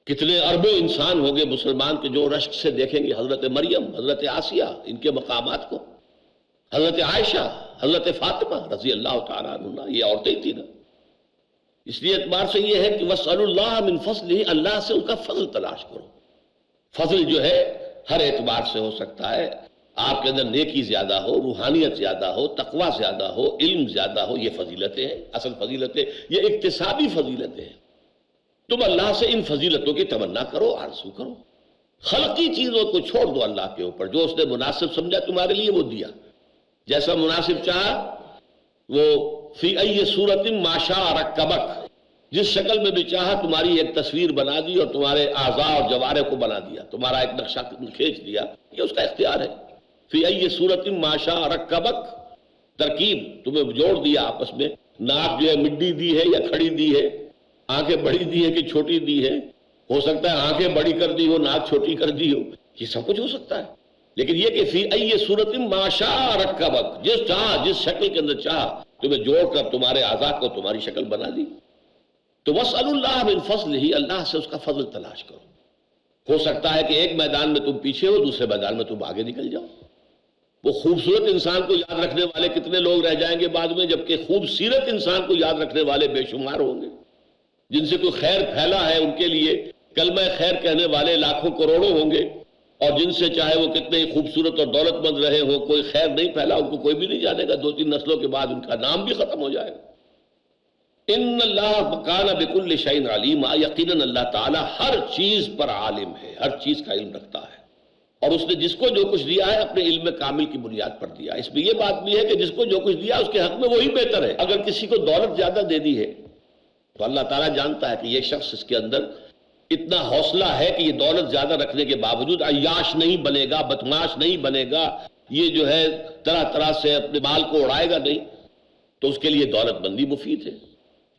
[SPEAKER 3] کتنے اربوں انسان ہوں گے مسلمان کے جو رشک سے دیکھیں گے حضرت مریم، حضرت آسیہ، ان کے مقامات کو، حضرت عائشہ، حضرت فاطمہ رضی اللہ تعالیٰ عنہ، یہ عورتیں تھیں نا۔ اس لیے اعتبار سے یہ ہے کہ وَاسْأَلُوا اللَّهَ مِن فَضْلِهِ، اللہ سے اس کا فضل تلاش کرو۔ فضل جو ہے ہر اعتبار سے ہو سکتا ہے، آپ کے اندر نیکی زیادہ ہو، روحانیت زیادہ ہو، تقوی زیادہ ہو، علم زیادہ ہو، یہ فضیلتیں ہیں۔ اصل فضیلتیں یہ اکتسابی فضیلتیں ہیں۔ تم اللہ سے ان فضیلتوں کی تمنا کرو، آرزو کرو۔ خلقی چیزوں کو چھوڑ دو اللہ کے اوپر، جو اس نے مناسب سمجھا تمہارے لیے وہ دیا، جیسا مناسب چاہا۔ وہ فی ای صورت ما شاء رکبک، جس شکل میں بھی چاہا تمہاری ایک تصویر بنا دی اور تمہارے اعضاء اور جوارح کو بنا دیا، تمہارا ایک نقشہ کھینچ دیا، یہ اس کا اختیار ہے۔ فی ای صورت ما شاء رکبک، ترکیب تمہیں جوڑ دیا آپس میں۔ ناک جو ہے مڈی دی ہے یا کھڑی دی ہے، آنکھیں بڑی دی ہے کہ چھوٹی دی ہے، ہو سکتا ہے آنکھیں بڑی کر دی ہو، ناک چھوٹی کر دی ہو، یہ سب کچھ ہو سکتا ہے۔ لیکن یہ کہ فی ای صورت ما شاء رکبک، جس چاہا، جس شکل کے اندر چاہا تمہیں جوڑ کر تمہارے اعضاء کو تمہاری شکل بنا دی۔ تو واسألوا اللہ من فضلہ، اللہ سے اس کا فضل تلاش کرو۔ ہو سکتا ہے کہ ایک میدان میں تم پیچھے ہو، دوسرے میدان میں تم آگے نکل جاؤ۔ وہ خوبصورت انسان کو یاد رکھنے والے کتنے لوگ رہ جائیں گے بعد میں، جبکہ خوبصورت انسان کو یاد رکھنے والے بے شمار ہوں گے۔ جن سے کوئی خیر پھیلا ہے ان کے لیے کلمہ خیر کہنے والے لاکھوں کروڑوں ہوں گے، اور جن سے چاہے وہ کتنے ہی خوبصورت اور دولت مند رہے ہوں، کوئی خیر نہیں پھیلا، ان کو کوئی بھی نہیں جانے گا، 2-3 نسلوں کے بعد ان کا نام بھی ختم ہو جائے گا۔ ان اللہ کان بکل شیء علیما، یقیناً اللہ تعالیٰ ہر چیز پر عالم ہے، ہر چیز کا علم رکھتا ہے، اور اس نے جس کو جو کچھ دیا ہے اپنے علم کامل کی بنیاد پر دیا۔ اس میں یہ بات بھی ہے کہ جس کو جو کچھ دیا اس کے حق میں وہی بہتر ہے۔ اگر کسی کو دولت زیادہ دے دی ہے تو اللہ تعالیٰ جانتا ہے کہ یہ شخص، اس کے اندر اتنا حوصلہ ہے کہ یہ دولت زیادہ رکھنے کے باوجود عیاش نہیں بنے گا، بدمعاش نہیں بنے گا، یہ جو ہے طرح طرح سے اپنے مال کو اڑائے گا نہیں، تو اس کے لیے دولت مندی مفید ہے۔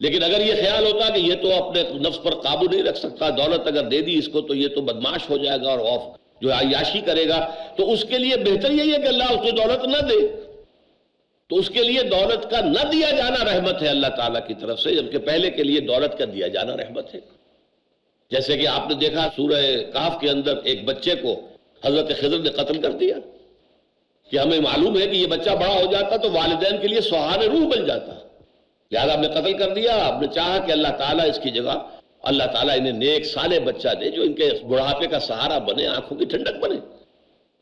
[SPEAKER 3] لیکن اگر یہ خیال ہوتا کہ یہ تو اپنے نفس پر قابو نہیں رکھ سکتا، دولت اگر دے دی اس کو تو یہ تو بدمعاش ہو جائے گا اور جو عیاشی کرے گا، تو اس کے لیے بہتر یہی ہے کہ اللہ اس کو دولت نہ دے۔ تو اس کے لیے دولت کا نہ دیا جانا رحمت ہے اللہ تعالیٰ کی طرف سے، جبکہ پہلے کے لیے دولت کا دیا جانا رحمت ہے۔ جیسے کہ آپ نے دیکھا سورہ کہف کے اندر ایک بچے کو حضرت خضر نے قتل کر دیا، کہ ہمیں معلوم ہے کہ یہ بچہ بڑا ہو جاتا تو والدین کے لیے سہان روح بن جاتا، لہذا آپ نے قتل کر دیا۔ آپ نے چاہا کہ اللہ تعالیٰ اس کی جگہ، اللہ تعالیٰ انہیں نیک صالح بچہ دے جو ان کے بڑھاپے کا سہارا بنے، آنکھوں کی ٹھنڈک بنے۔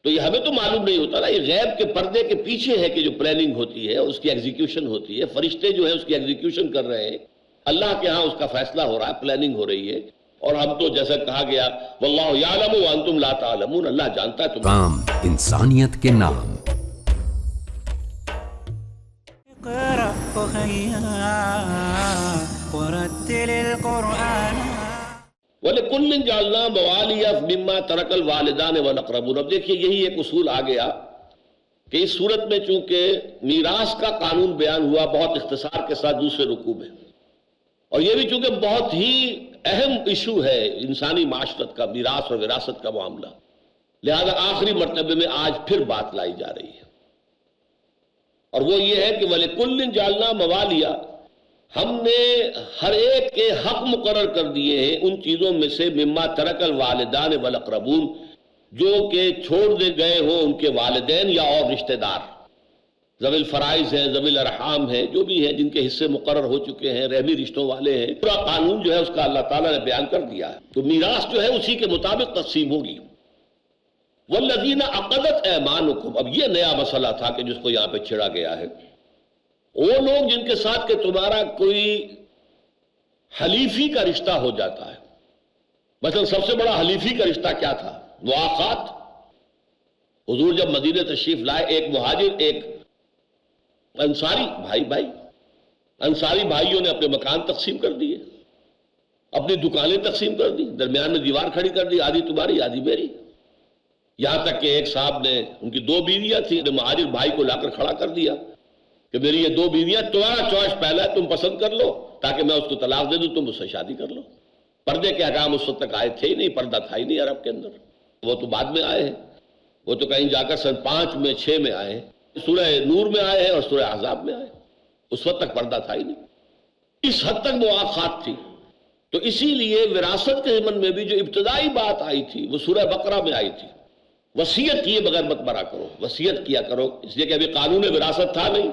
[SPEAKER 3] تو یہ ہمیں تو معلوم نہیں ہوتا نا، یہ غیب کے پردے کے پیچھے ہے کہ جو پلاننگ ہوتی ہے اس کی ایگزیکیوشن ہوتی ہے، فرشتے جو ہیں اس کی ایگزیکیوشن کر رہے ہیں، اللہ کے ہاں اس کا فیصلہ ہو رہا ہے، پلاننگ ہو رہی ہے، اور ہم تو جیسا کہا گیا واللہ یعلم وانتم لا تعلمون، اللہ جانتا ہے تم
[SPEAKER 4] کام انسانیت کے نام۔
[SPEAKER 1] اقرأ أخيا ورتل القرآن
[SPEAKER 3] وَلِكُلٍّ جَعَلْنَا مَوَالِيَ مِمَّا تَرَكَ الْوَالِدَانِ وَالْأَقْرَبُونَ۔ اب دیکھیے یہی ایک اصول آ گیا کہ اس صورت میں چونکہ میراث کا قانون بیان ہوا بہت اختصار کے ساتھ دوسرے رکوع میں، اور یہ بھی چونکہ بہت ہی اہم ایشو ہے انسانی معاشرت کا، میراث اور وراثت کا معاملہ، لہذا آخری مرتبے میں آج پھر بات لائی جا رہی ہے، اور وہ یہ ہے کہ وَلِكُلٍّ جَعَلْنَا مَوَالِيَ، ہم نے ہر ایک کے حق مقرر کر دیے ہیں ان چیزوں میں سے مما ترک الوالدان والاقربون، جو کہ چھوڑ دے گئے ہوں ان کے والدین یا اور رشتہ دار، ذوی الفرائض ہیں، ذوی الارحام ہیں، جو بھی ہیں جن کے حصے مقرر ہو چکے ہیں، رحمی رشتوں والے ہیں، پورا قانون جو ہے اس کا اللہ تعالیٰ نے بیان کر دیا ہے، تو میراث جو ہے اسی کے مطابق تقسیم ہوگی۔ والذین عقدت ایمانکم، اب یہ نیا مسئلہ تھا کہ جس کو یہاں پہ چھڑا گیا ہے، وہ لوگ جن کے ساتھ کہ تمہارا کوئی حلیفی کا رشتہ ہو جاتا ہے، مثلا سب سے بڑا حلیفی کا رشتہ کیا تھا؟ مواخات۔ حضور جب مدینہ تشریف لائے، ایک مہاجر ایک انصاری بھائی انصاری بھائیوں نے اپنے مکان تقسیم کر دیے، اپنی دکانیں تقسیم کر دی، درمیان میں دیوار کھڑی کر دی، آدھی تمہاری آدھی میری، یہاں تک کہ ایک صاحب نے، ان کی 2 بیویاں تھیں، مہاجر بھائی کو لا کر کھڑا کر دیا کہ میری یہ 2 بیویاں، تمہارا چوائس پہلا ہے، تم پسند کر لو تاکہ میں اس کو طلاق دے دوں، تم اس سے شادی کر لو۔ پردے کے احکام اس وقت تک آئے تھے ہی نہیں، پردہ تھا ہی نہیں عرب کے اندر، وہ تو بعد میں آئے ہیں، وہ تو کہیں جا کر سن 5 میں 6 میں آئے ہیں، سورہ نور میں آئے ہیں اور سورہ احزاب میں آئے، اس وقت تک پردہ تھا ہی نہیں، اس حد تک مواخات تھی۔ تو اسی لیے وراثت کے ضمن میں بھی جو ابتدائی بات آئی تھی وہ سورہ بقرہ میں آئی تھی، وصیت کیے بغیر مقبرہ کرو، وصیت کیا کرو، اس لیے کہ ابھی قانون وراثت تھا نہیں۔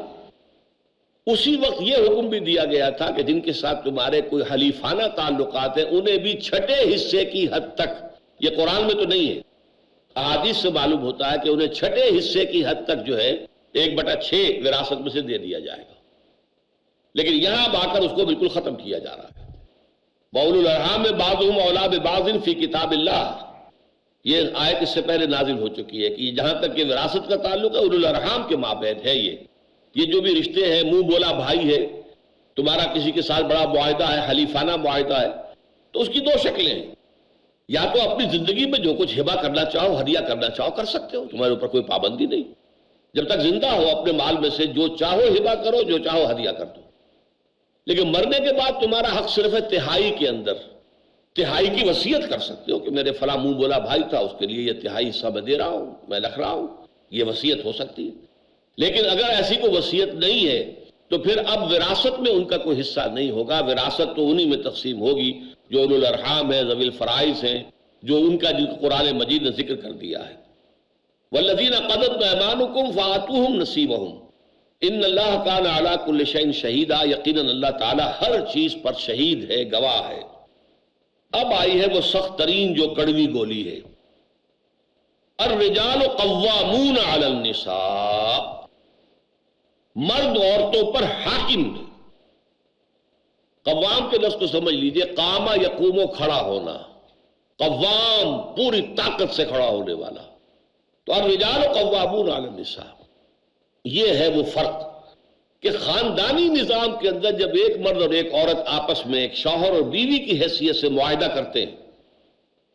[SPEAKER 3] اسی وقت یہ حکم بھی دیا گیا تھا کہ جن کے ساتھ تمہارے کوئی حلیفانہ تعلقات ہیں انہیں بھی چھٹے حصے کی حد تک، یہ قرآن میں تو نہیں ہے، احادیث سے معلوم ہوتا ہے کہ انہیں چھٹے حصے کی حد تک جو ہے 1/6 وراثت میں سے دے دیا جائے گا، لیکن یہاں اب آ کر اس کو بالکل ختم کیا جا رہا ہے۔ وَأُولُو الْأَرْحَامِ بَعْضُهُمْ أَوْلَىٰ بِبَعْضٍ فِي کتاب اللہ، یہ آیت اس سے پہلے نازل ہو چکی ہے کہ جہاں تک کہ وراثت کا تعلق ہے اولو الارحام کے مابین ہے، یہ جو بھی رشتے ہیں، منہ بولا بھائی ہے، تمہارا کسی کے ساتھ بڑا معاہدہ ہے، حلیفانہ معاہدہ ہے، تو اس کی 2 شکلیں ہیں، یا تو اپنی زندگی میں جو کچھ ہبہ کرنا چاہو، ہدیہ کرنا چاہو کر سکتے ہو، تمہارے اوپر کوئی پابندی نہیں، جب تک زندہ ہو اپنے مال میں سے جو چاہو ہبہ کرو، جو چاہو ہدیہ کر دو، لیکن مرنے کے بعد تمہارا حق صرف ہے تہائی کے اندر، تہائی کی وصیت کر سکتے ہو کہ میرے فلاں منہ بولا بھائی تھا، اس کے لیے یہ تہائی حصہ میں دے رہا ہوں، میں لکھ رہا ہوں، یہ وصیت ہو سکتی ہے۔ لیکن اگر ایسی کوئی وصیت نہیں ہے تو پھر اب وراثت میں ان کا کوئی حصہ نہیں ہوگا، وراثت تو انہی میں تقسیم ہوگی جو اولو الارحام ہیں، ذوی الفرائض ہیں، جو ان کا جن کو قرآن مجید نے ذکر کر دیا ہے۔ والذین عقدت ایمانکم فآتوہم نصیبہم ان اللہ کان علی کل شیء شہیدا، یقیناً اللہ تعالی ہر چیز پر شہید ہے، گواہ ہے۔ اب آئی ہے وہ سخت ترین جو کڑوی گولی ہے، الرجال قوامون علی النساء، مرد عورتوں پر حاکم ہے۔ قوام کے لفظ کو سمجھ لیجئے، قامہ یقوم، کھڑا ہونا، قوام پوری طاقت سے کھڑا ہونے والا، تو الرجال قوامون علی النساء، یہ ہے وہ فرق کہ خاندانی نظام کے اندر جب ایک مرد اور ایک عورت آپس میں ایک شوہر اور بیوی کی حیثیت سے معاہدہ کرتے ہیں،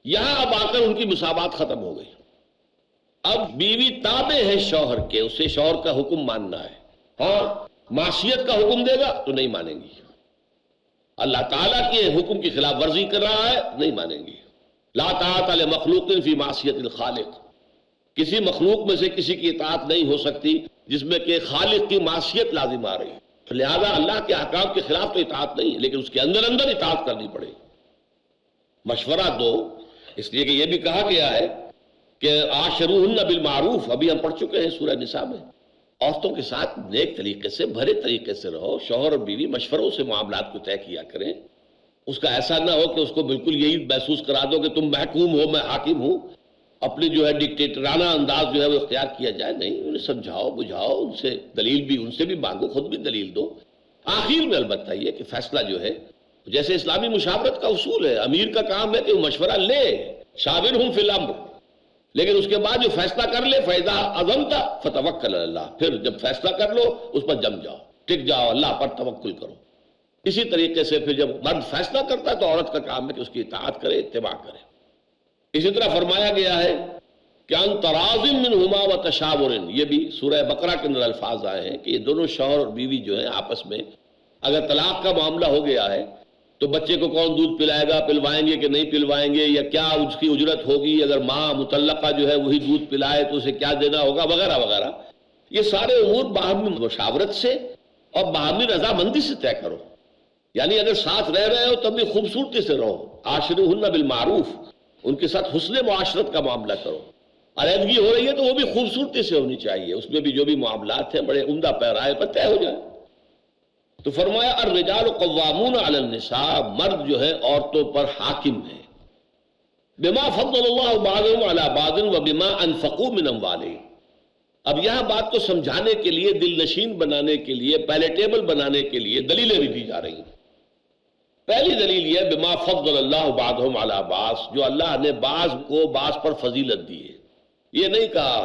[SPEAKER 3] یہاں اب آ کر ان کی مساوات ختم ہو گئی، اب بیوی تابع ہے شوہر کے، اسے شوہر کا حکم ماننا ہے، ہاں معصیت کا حکم دے گا تو نہیں مانیں گی، اللہ تعالیٰ کے حکم کی خلاف ورزی کر رہا ہے نہیں مانیں گی۔ لا طاعۃ لمخلوق فی معصیت الخالق، کسی مخلوق میں سے کسی کی اطاعت نہیں ہو سکتی جس میں کہ خالق کی معصیت لازم آ رہی ہے، لہذا اللہ کے احکام کے خلاف تو اطاعت نہیں ہے، لیکن اس کے اندر اندر اطاعت کرنی پڑے، مشورہ دو، اس لیے کہ یہ بھی کہا گیا ہے کہ عاشروہن بالمعروف، ابھی ہم پڑھ چکے ہیں سورہ نساء میں، عورتوں کے ساتھ نیک طریقے سے، بھرے طریقے سے رہو، شوہر اور بیوی مشوروں سے معاملات کو طے کیا کریں، اس کا ایسا نہ ہو کہ اس کو بالکل یہی محسوس کرا دو کہ تم محکوم ہو میں حاکم ہوں، اپنی جو ہے ڈکٹیٹرانہ انداز جو ہے وہ اختیار کیا جائے، نہیں، انہیں سمجھاؤ بجھاؤ، ان سے دلیل بھی، ان سے بھی مانگو، خود بھی دلیل دو، آخر میں البتہ یہ کہ فیصلہ جو ہے جیسے اسلامی مشاورت کا اصول ہے، امیر کا کام ہے کہ وہ مشورہ لے، شاورہم فی الامر، لیکن اس کے بعد جو فیصلہ کر لے فَإِذَا عَزَمْتَ فَتَوَكَّلْ عَلَى اللَّهِ، پھر جب فیصلہ کر لو اس پر جم جاؤ، ٹک جاؤ، اللہ پر توکل کرو۔ اسی طریقے سے پھر جب مرد فیصلہ کرتا ہے تو عورت کا کام ہے کہ اس کی اطاعت کرے، اتباع کرے۔ اسی طرح فرمایا گیا ہے کہ ان تراض منہما وتشاور، یہ بھی سورہ بقرہ کے اندر الفاظ آئے ہیں کہ یہ دونوں شوہر اور بیوی جو ہیں آپس میں اگر طلاق کا معاملہ ہو گیا ہے تو بچے کو کون دودھ پلائے گا، پلوائیں گے کہ نہیں پلوائیں گے، یا کیا اس کی اجرت ہوگی، اگر ماں مطلقہ جو ہے وہی دودھ پلائے تو اسے کیا دینا ہوگا، وغیرہ وغیرہ۔ یہ سارے امور باہمی مشاورت سے اور باہمی رضامندی سے طے کرو، یعنی اگر ساتھ رہ رہے ہو تب بھی خوبصورتی سے رہو، عاشروہن بالمعروف، ان کے ساتھ حسن معاشرت کا معاملہ کرو۔ علیحدگی ہو رہی ہے تو وہ بھی خوبصورتی سے ہونی چاہیے، اس میں بھی جو بھی معاملات ہیں بڑے عمدہ پیرائے پر طے ہو جائیں۔ تو فرمایا الرجال قوامون علی النساء، مرد جو ہے عورتوں پر حاکم ہے، بما فضل اللہ بعضهم علی بعض وبما انفقوا من اموالهم۔ اب یہاں بات کو سمجھانے کے لیے، دل نشین بنانے کے لیے، پیلیٹیبل بنانے کے لیے دلیلیں بھی دی جا رہی ہیں۔ پہلی دلیل یہ بما فضل اللہ بعضهم علی بعض، جو اللہ نے بعض کو بعض پر فضیلت دی ہے۔ یہ نہیں کہا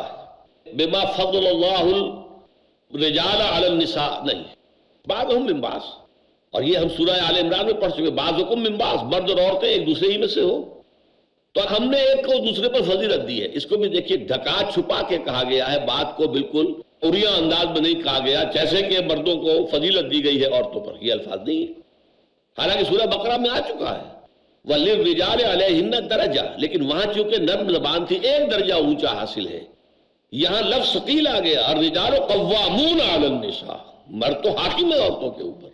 [SPEAKER 3] بما فضل اللہ الرجال علی النساء، نہیں، بعضهم من بعض، اور یہ ہم سورہ آل عمران میں پڑھ چکے، بعضکم من بعض، مرد اور عورتیں ایک دوسرے ہی میں سے ہو، تو ہم نے ایک کو دوسرے پر فضیلت دی ہے۔ اس کو بھی دیکھیے ڈھکا چھپا کے کہا گیا ہے، بات کو بالکل عریاں انداز میں نہیں کہا گیا جیسے کہ مردوں کو فضیلت دی گئی ہے عورتوں پر، یہ الفاظ نہیں ہے، حالانکہ سورہ بقرہ میں آ چکا ہے وَلِلرِّجَالِ عَلَيْهِنَّ دَرَجَةٌ، لیکن وہاں چونکہ نرم زبان تھی، ایک درجہ اونچا حاصل ہے۔ یہاں لفظ ثقیل آ گیا، الرجال قوامون علی النساء، مرد تو حاکم ہے عورتوں کے اوپر،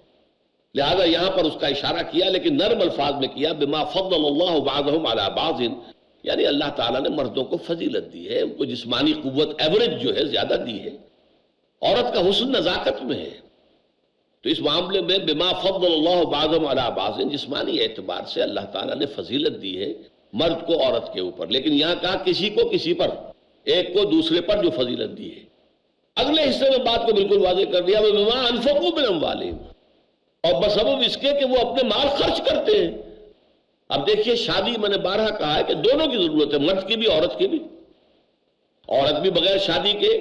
[SPEAKER 3] لہذا یہاں پر اس کا اشارہ کیا، لیکن نرم الفاظ میں کیا بما فضل اللہ بعضهم علی بعض، یعنی اللہ تعالیٰ نے مردوں کو فضیلت دی ہے، ان کو جسمانی قوت ایوریج جو ہے زیادہ دی ہے، عورت کا حسن نزاکت میں ہے۔ تو اس معاملے میں بما فضل اللہ بعضهم علی بعض، جسمانی اعتبار سے اللہ تعالیٰ نے فضیلت دی ہے مرد کو عورت کے اوپر، لیکن یہاں کہا کسی کو کسی پر، ایک کو دوسرے پر جو فضیلت دی ہے۔ اگلے حصے میں بات کو بالکل واضح کر دیا بما انفقوا من اموالہم، اور بسبب اس کے کہ وہ اپنے مال خرچ کرتے ہیں۔ اب دیکھیے شادی میں نے بارہا کہا ہے کہ دونوں کی ضرورت ہے، مرد کی بھی عورت کی بھی۔ عورت بھی بغیر شادی کے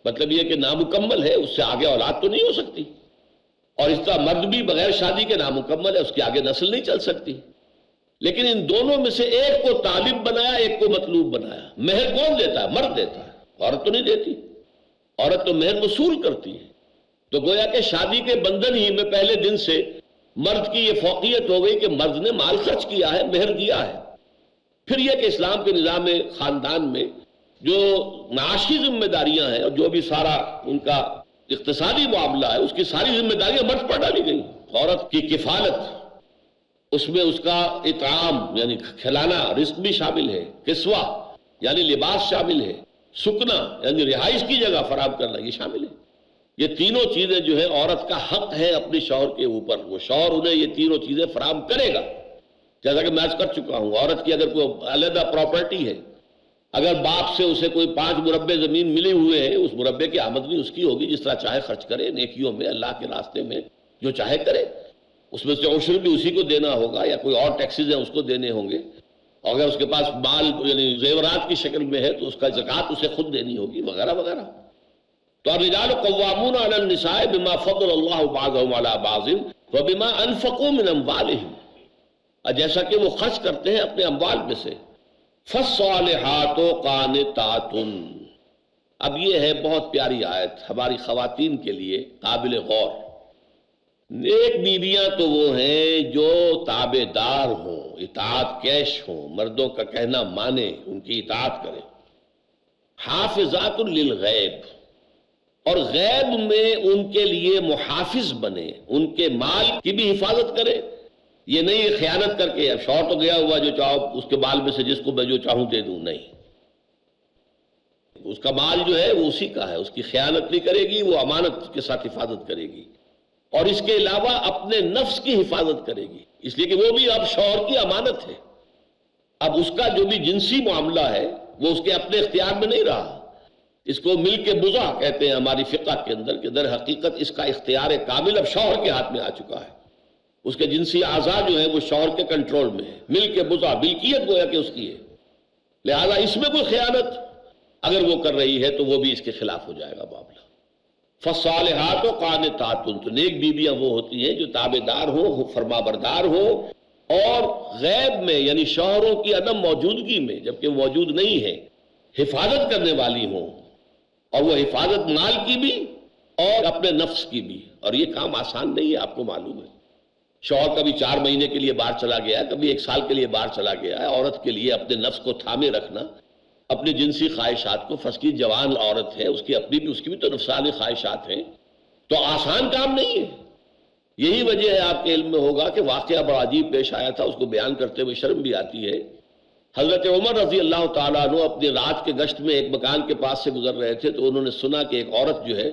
[SPEAKER 3] مطلب یہ کہ نامکمل ہے، اس سے آگے اولاد تو نہیں ہو سکتی، اور اس طرح مرد بھی بغیر شادی کے نامکمل ہے، اس کی آگے نسل نہیں چل سکتی۔ لیکن ان دونوں میں سے ایک کو طالب بنایا، ایک کو مطلوب بنایا۔ مہر کون دیتا ہے؟ مرد دیتا ہے، عورت تو نہیں دیتی، عورت تو مہر وصول کرتی ہے۔ تو گویا کہ شادی کے بندھن ہی میں پہلے دن سے مرد کی یہ فوقیت ہو گئی کہ مرد نے مال خرچ کیا ہے، مہر دیا ہے۔ پھر یہ کہ اسلام کے نظام خاندان میں جو معاشی ذمہ داریاں ہیں اور جو بھی سارا ان کا اقتصادی معاملہ ہے، اس کی ساری ذمہ داریاں مرد پر ڈالی گئی۔ عورت کی کفالت، اس میں اس کا اطعام یعنی کھلانا، رزق بھی شامل ہے، کسوہ یعنی لباس شامل ہے، سکنا یعنی رہائش کی جگہ فراہم کرنا یہ شامل ہے۔ یہ تینوں چیزیں جو ہے عورت کا حق ہے اپنے شوہر کے اوپر، وہ شوہر انہیں یہ تینوں چیزیں فراہم کرے گا۔ جیسا کہ میں عرض کر چکا ہوں، عورت کی اگر کوئی علیحدہ پراپرٹی ہے، اگر باپ سے اسے کوئی 5 مربع زمین ملے ہوئے ہیں، اس مربع کی آمدنی اس کی ہوگی، جس طرح چاہے خرچ کرے، نیکیوں میں اللہ کے راستے میں جو چاہے کرے، اس میں سے عشر بھی اسی کو دینا ہوگا، یا کوئی اور ٹیکسز ہیں اس کو دینے ہوں گے، اور اگر اس کے پاس مال یعنی زیورات کی شکل میں ہے تو اس کا زکوٰۃ اسے خود دینی ہوگی، وغیرہ وغیرہ۔ تو الرجال قوامون علی النساء بما فضل اللہ بعضهم علی بعض وبما انفقوا من اموالهم، اور جیسا کہ وہ خرچ کرتے ہیں اپنے اموال میں سے۔ فالصالحات قانتات، اب یہ ہے بہت پیاری آیت ہماری خواتین کے لیے قابل غور۔ نیک بیویاں تو وہ ہیں جو تابع دار ہوں، اطاعت کیش ہوں، مردوں کا کہنا مانے، ان کی اطاعت کریں۔ حافظات للغیب، اور غیب میں ان کے لیے محافظ بنے، ان کے مال کی بھی حفاظت کرے۔ یہ نہیں خیانت کر کے اب شوہر تو گیا ہوا جو چاہو اس کے مال میں سے جس کو میں جو چاہوں دے دوں، نہیں، اس کا مال جو ہے وہ اسی کا ہے، اس کی خیانت نہیں کرے گی، وہ امانت کے ساتھ حفاظت کرے گی، اور اس کے علاوہ اپنے نفس کی حفاظت کرے گی، اس لیے کہ وہ بھی اب شوہر کی امانت ہے۔ اب اس کا جو بھی جنسی معاملہ ہے وہ اس کے اپنے اختیار میں نہیں رہا، اس کو مل کے بزا کہتے ہیں ہماری فقہ کے اندر، کہ در حقیقت اس کا اختیار کامل اب شوہر کے ہاتھ میں آ چکا ہے۔ اس کے جنسی اعضاء جو ہیں وہ شوہر کے کنٹرول میں ہے، مل کے بزا، ملکیت گویا کہ اس کی ہے، لہذا اس میں کوئی خیانت اگر وہ کر رہی ہے تو وہ بھی اس کے خلاف ہو جائے گا معاملہ۔ فالصالحات قانتات، تو نیک بیویاں وہ ہوتی ہیں جو تابعدار ہو، فرما بردار ہو، اور غیب میں یعنی شوہروں کی عدم موجودگی میں جبکہ موجود نہیں ہے حفاظت کرنے والی ہوں، اور وہ حفاظت مال کی بھی اور اپنے نفس کی بھی، اور یہ کام آسان نہیں ہے، آپ کو معلوم ہے۔ شوہر کبھی 4 مہینے کے لیے باہر چلا گیا ہے، کبھی 1 سال کے لیے باہر چلا گیا ہے، عورت کے لیے اپنے نفس کو تھامے رکھنا، اپنی جنسی خواہشات کو، فرض کی جوان عورت ہے، اس کی بھی تو نفسانی خواہشات ہیں، تو آسان کام نہیں ہے۔ یہی وجہ ہے، آپ کے علم میں ہوگا کہ واقعہ بڑا عجیب پیش آیا تھا، اس کو بیان کرتے ہوئے شرم بھی آتی ہے۔ حضرت عمر رضی اللہ تعالیٰ عنہ اپنی رات کے گشت میں ایک مکان کے پاس سے گزر رہے تھے، تو انہوں نے سنا کہ ایک عورت جو ہے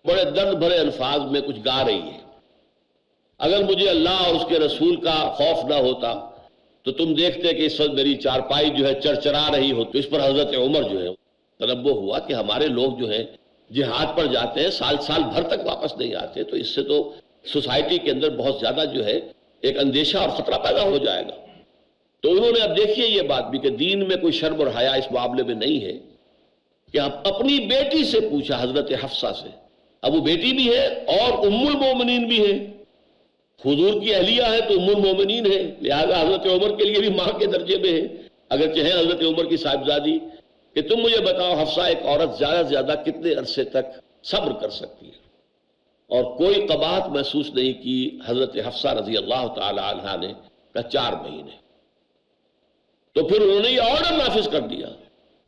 [SPEAKER 3] بڑے درد بھرے الفاظ میں کچھ گا رہی ہے۔ اگر مجھے اللہ اور اس کے رسول کا خوف نہ ہوتا تو تم دیکھتے کہ اس وقت میری چارپائی جو ہے چرچرا رہی ہو۔ تو اس پر حضرت عمر جو ہے تنبہ ہوا کہ ہمارے لوگ جو ہیں جہاد پر جاتے ہیں، سال بھر تک واپس نہیں آتے، تو اس سے تو سوسائٹی کے اندر بہت زیادہ جو ہے ایک اندیشہ اور خطرہ پیدا ہو جائے گا۔ تو انہوں نے اب دیکھیے یہ بات بھی کہ دین میں کوئی شرم اور حیا اس معاملے میں نہیں ہے کہ اپنی بیٹی سے پوچھا، حضرت حفصہ سے، اب وہ بیٹی بھی ہے اور ام المومنین بھی ہے، حضور کی اہلیہ ہے تو ام المومنین ہے، لہذا حضرت عمر کے لیے بھی ماں کے درجے میں ہے، اگرچہ ہے حضرت عمر کی صاحبزادی، کہ تم مجھے بتاؤ حفصہ ایک عورت زیادہ سے زیادہ کتنے عرصے تک صبر کر سکتی ہے؟ اور کوئی قباحت محسوس نہیں کی حضرت حفصہ رضی اللہ تعالی عنہا نے، کہا 4 مہینے۔ تو پھر انہوں نے یہ آرڈر نافذ کر دیا،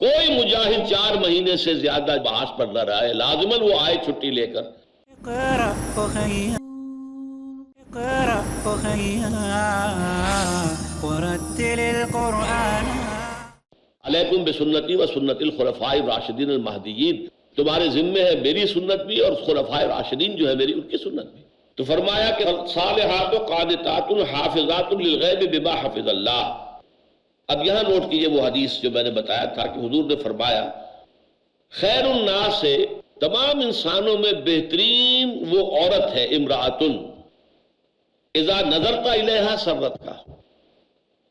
[SPEAKER 3] کوئی مجاہد 4 مہینے سے زیادہ بحث پر نہ رہے، لازماً وہ آئے چھٹی لے کر۔
[SPEAKER 1] اقرأ أخيا اقرأ أخيا ورتل القرآن
[SPEAKER 3] علیکم بسنتی و سنت الخلفاء الراشدین المہدیین، تمہارے ذمے ہے میری سنت بھی اور خلفاء راشدین جو ہے میری ان کی سنت بھی۔ تو فرمایا کہ صالحات قانتات حافظات للغیب بما حفظ اللہ۔ اب یہاں نوٹ کیجئے وہ حدیث جو میں نے بتایا تھا کہ حضور نے فرمایا خیر الناس سے تمام انسانوں میں بہترین وہ عورت ہے امرأۃن اذا نظرت الیہا سرت کا،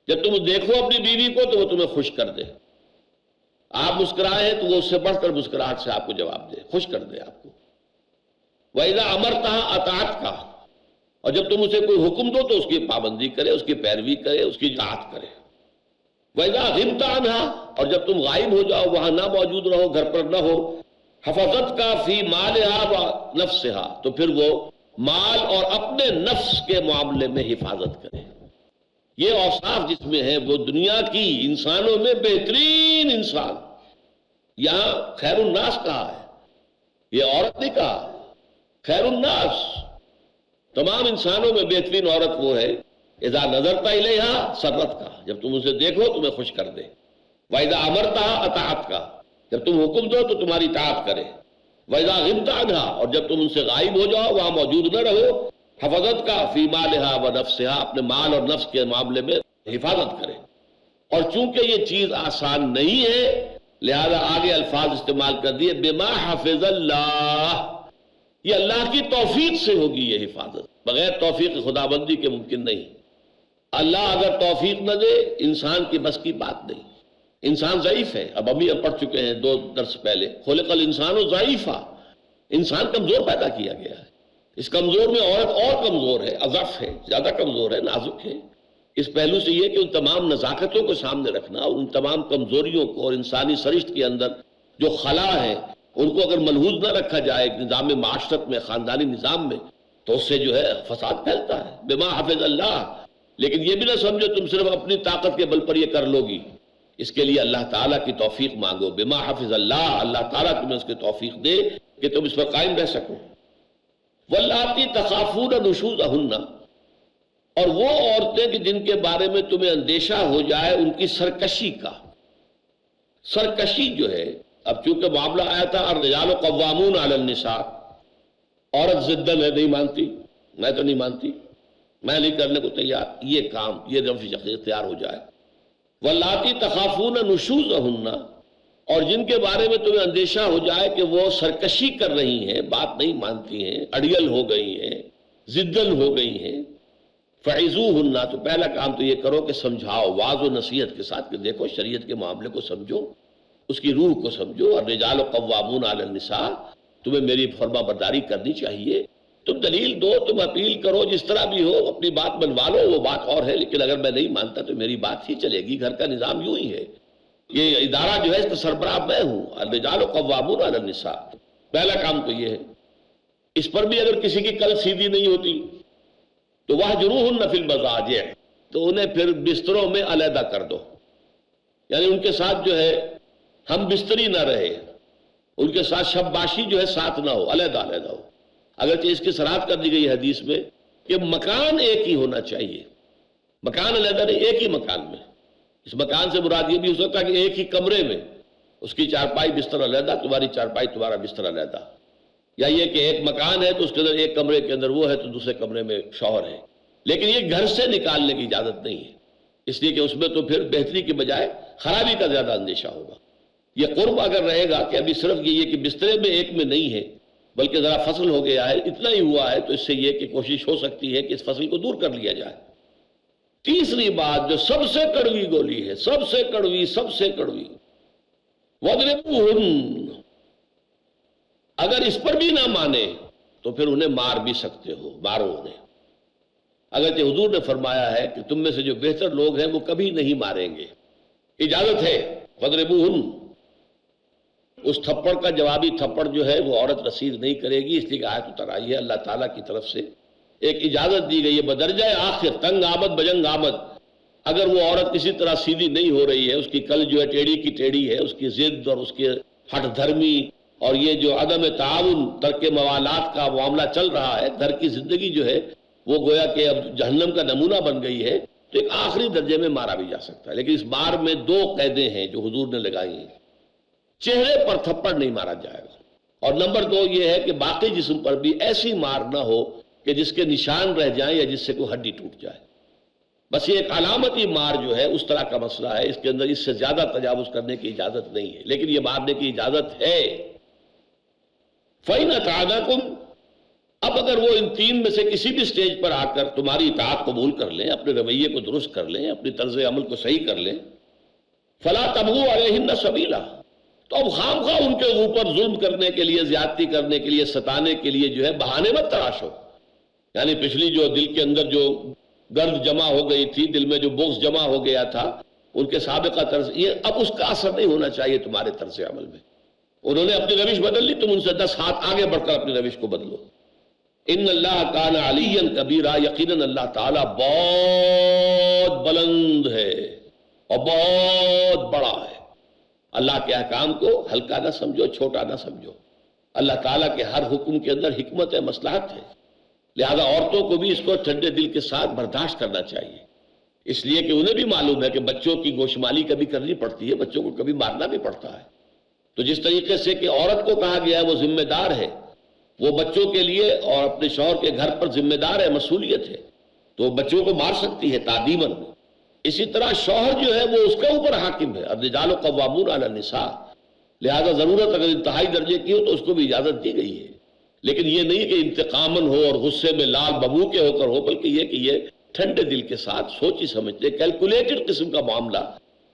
[SPEAKER 3] جب تم دیکھو اپنی بیوی کو تو وہ تمہیں خوش کر دے، آپ مسکرائے ہیں تو وہ اس سے بڑھ کر مسکراہٹ سے آپ کو جواب دے، خوش کر دے آپ کو۔ وَإِذَا أَمَرْتَهَا أَطَاعَتْكَ، اور جب تم اسے کوئی حکم دو تو اس کی پابندی کرے، اس کی پیروی کرے، اس کی اطاعت کرے۔ وَإِذَا غِبْتَ عَنْهَا، اور جب تم غائب ہو جاؤ، وہاں نہ موجود رہو، گھر پر نہ ہو، حَفَظَتْكَ فِي مَالِهَا وَنَفْسِهَا، تو پھر وہ مال اور اپنے نفس کے معاملے میں حفاظت کرے۔ یہ اوصاف جس میں ہے وہ دنیا کی انسانوں میں بہترین انسان، یہاں خیر الناس کہا ہے، یہ عورت نہیں کہا، خیر الناس، تمام انسانوں میں بہترین عورت وہ ہے اذا نظرت الیہا سرت کا، جب تم اسے دیکھو تمہیں خوش کر دے، وَإِذَا أَمَرْتَهَا اطاعت کا، جب تم حکم دو تو تمہاری اطاعت کرے، وَإِذَا غِبْتَ عَنْهَا، اور جب تم ان سے غائب ہو جاؤ، وہاں موجود نہ رہو، حفظت کا فی مالہا و نفسہا، اپنے مال اور نفس کے معاملے میں حفاظت کرے۔ اور چونکہ یہ چیز آسان نہیں ہے لہذا آگے الفاظ استعمال کر دیے بما حفظ اللہ، یہ اللہ کی توفیق سے ہوگی یہ حفاظت، بغیر توفیق خدابندی کے ممکن نہیں۔ اللہ اگر توفیق نہ دے انسان کی بس کی بات نہیں، انسان ضعیف ہے، اب ابھی ہم پڑھ چکے ہیں 2 درس پہلے، خلق الانسان ضعیفا، انسان کمزور پیدا کیا گیا ہے، اس کمزور میں عورت اور کمزور ہے، اضعف ہے، زیادہ کمزور ہے، نازک ہے۔ اس پہلو سے یہ کہ ان تمام نزاکتوں کو سامنے رکھنا اور ان تمام کمزوریوں کو اور انسانی سرشت کے اندر جو خلا ہے ان کو اگر ملحوظ نہ رکھا جائے نظام معاشرت میں، خاندانی نظام میں، تو اس سے جو ہے فساد پھیلتا ہے۔ بما حفظ اللہ، لیکن یہ بھی نہ سمجھو تم صرف اپنی طاقت کے بل پر یہ کر لو گی، اس کے لیے اللہ تعالیٰ کی توفیق مانگو۔ بما حفظ اللہ، اللہ تعالیٰ تمہیں اس کی توفیق دے کہ تم اس پر قائم رہ سکو۔ واللاتی تخافون نشوزہن، اور وہ عورتیں کہ جن کے بارے میں تمہیں اندیشہ ہو جائے ان کی سرکشی کا۔ سرکشی جو ہے، اب چونکہ معاملہ آیا تھا الرجال قوامون علی النساء، عورت ضدن ہے، نہیں مانتی، میں تو نہیں مانتی، میں نہیں کرنے کو تیار، یہ کام یہ روش اختیار ہو جائے۔ واللاتی تخافون نشوزہن، اور جن کے بارے میں تمہیں اندیشہ ہو جائے کہ وہ سرکشی کر رہی ہیں، بات نہیں مانتی ہیں، اڑیل ہو گئی ہیں، ضدن ہو گئی ہیں، فعظوہن، تو پہلا کام تو یہ کرو کہ سمجھاؤ، واعظ و نصیحت کے ساتھ، کہ دیکھو شریعت کے معاملے کو سمجھو، اس کی روح کو سمجھو، اور الرجال قوامون علی النساء، تمہیں میری فرما برداری کرنی چاہیے، تم دلیل دو، تم اپیل کرو، جس طرح بھی ہو اپنی بات منوا لو، وہ بات اور ہے، لیکن اگر میں نہیں مانتا تو میری بات ہی چلے گی، گھر کا نظام یوں ہی ہے، یہ ادارہ جو ہے اس کا سربراہ میں ہوں، الرجال قوامون علی النساء، پہلا کام تو یہ ہے۔ اس پر بھی اگر کسی کی کل سیدھی نہیں ہوتی تو واہجروہن فی المضاجع، تو انہیں پھر بستروں میں علیحدہ کر دو، یعنی ان کے ساتھ جو ہے ہم بستری نہ رہے، ان کے ساتھ شب باشی جو ہے ساتھ نہ ہو، علیحدہ علیحدہ ہو، اگرچہ اس کی صراحت کر دی گئی حدیث میں کہ مکان ایک ہی ہونا چاہیے، مکان علیحدہ نہیں، ایک ہی مکان میں۔ اس مکان سے مراد یہ بھی ہو سکتا ہے کہ ایک ہی کمرے میں اس کی چارپائی بستر علیحدہ، تمہاری چارپائی تمہارا بستر علیحدہ، یا یہ کہ ایک مکان ہے تو اس کے اندر ایک کمرے کے اندر وہ ہے تو دوسرے کمرے میں شوہر ہے، لیکن یہ گھر سے نکالنے کی اجازت نہیں ہے، اس لیے کہ اس میں تو پھر بہتری کے بجائے خرابی کا زیادہ اندیشہ ہوگا۔ یہ قرب اگر رہے گا کہ ابھی صرف یہ کہ بسترے میں ایک میں نہیں ہے بلکہ ذرا فصل ہو گیا ہے، اتنا ہی ہوا ہے، تو اس سے یہ کہ کوشش ہو سکتی ہے کہ اس فصل کو دور کر لیا جائے۔ تیسری بات جو سب سے کڑوی گولی ہے، سب سے کڑوی، سب سے کڑوی، وَاضْرِبُوهُنَّ، اگر اس پر بھی نہ مانے تو پھر انہیں مار بھی سکتے ہو، مارو انہیں، اگرچہ حضور نے فرمایا ہے کہ تم میں سے جو بہتر لوگ ہیں وہ کبھی نہیں ماریں گے، اجازت ہے، وَاضْرِبُوهُنَّ۔ اس تھپڑ کا جوابی تھپڑ جو ہے وہ عورت رسید نہیں کرے گی، اس لیے کہ آیت اتر آئی ہے اللہ تعالیٰ کی طرف سے ایک اجازت دی گئی ہے، بدرجہ آخر تنگ آمد بجنگ آمد، اگر وہ عورت کسی طرح سیدھی نہیں ہو رہی ہے، اس کی کل جو ہے ٹیڑھی کی ٹیڑھی ہے، اس کی ضد اور اس کے ہٹ دھرمی اور یہ جو عدم تعاون، ترک موالات کا معاملہ چل رہا ہے، گھر کی زندگی جو ہے وہ گویا کہ اب جہنم کا نمونہ بن گئی ہے، تو ایک آخری درجے میں مارا بھی جا سکتا ہے، لیکن اس مار میں دو قیدیں ہیں جو حضور نے لگائی ہیں، چہرے پر تھپڑ نہیں مارا جائے گا، اور نمبر دو یہ ہے کہ باقی جسم پر بھی ایسی مار نہ ہو کہ جس کے نشان رہ جائیں یا جس سے کوئی ہڈی ٹوٹ جائے، بس یہ ایک علامتی مار جو ہے اس طرح کا مسئلہ ہے، اس کے اندر اس سے زیادہ تجاوز کرنے کی اجازت نہیں ہے، لیکن یہ مارنے کی اجازت ہے۔ فَإِنْ أَطَعْنَكُمْ، اب اگر وہ ان تین میں سے کسی بھی سٹیج پر آ کر تمہاری اطاعت قبول کر لیں، اپنے رویے کو درست کر لیں، اپنی طرز عمل کو صحیح کر لیں، فَلَا تَبْغُوا عَلَيْهِنَّ سَبِيلًا، تو اب خام خواہ ان کے اوپر ظلم کرنے کے لیے، زیادتی کرنے کے لیے، ستانے کے لیے جو ہے بہانے مت تراشو، یعنی پچھلی جو دل کے اندر جو گرد جمع ہو گئی تھی، دل میں جو بغض جمع ہو گیا تھا، ان کے سابقہ طرز، یہ اب اس کا اثر نہیں ہونا چاہیے تمہارے طرز عمل میں، انہوں نے اپنی روش بدل لی، تم ان سے 10 ہاتھ آگے بڑھ کر اپنی روش کو بدلو۔ ان اللہ کان علیٰ کبیرہ، یقیناً اللہ تعالیٰ بہت بلند ہے اور بہت بڑا ہے، اللہ کے احکام کو ہلکا نہ سمجھو، چھوٹا نہ سمجھو، اللہ تعالیٰ کے ہر حکم کے اندر حکمت ہے، مصلحت ہے، لہذا عورتوں کو بھی اس کو ٹھنڈے دل کے ساتھ برداشت کرنا چاہیے، اس لیے کہ انہیں بھی معلوم ہے کہ بچوں کی گوشمالی کبھی کرنی پڑتی ہے، بچوں کو کبھی مارنا بھی پڑتا ہے، تو جس طریقے سے کہ عورت کو کہا گیا ہے وہ ذمہ دار ہے، وہ بچوں کے لیے اور اپنے شوہر کے گھر پر ذمہ دار ہے، مسئولیت ہے، تو بچوں کو مار سکتی ہے تعدیباً، اسی طرح شوہر جو ہے وہ اس کے اوپر حاکم ہے، الرجال قوامون علی النساء، لہذا ضرورت اگر انتہائی درجے کی ہو تو اس کو بھی اجازت دی گئی ہے، لیکن یہ نہیں کہ انتقاماً ہو اور غصے میں لال ببو کے ہو کر ہو، بلکہ یہ کہ یہ ٹھنڈے دل کے ساتھ سوچی سمجھتے کیلکولیٹڈ قسم کا معاملہ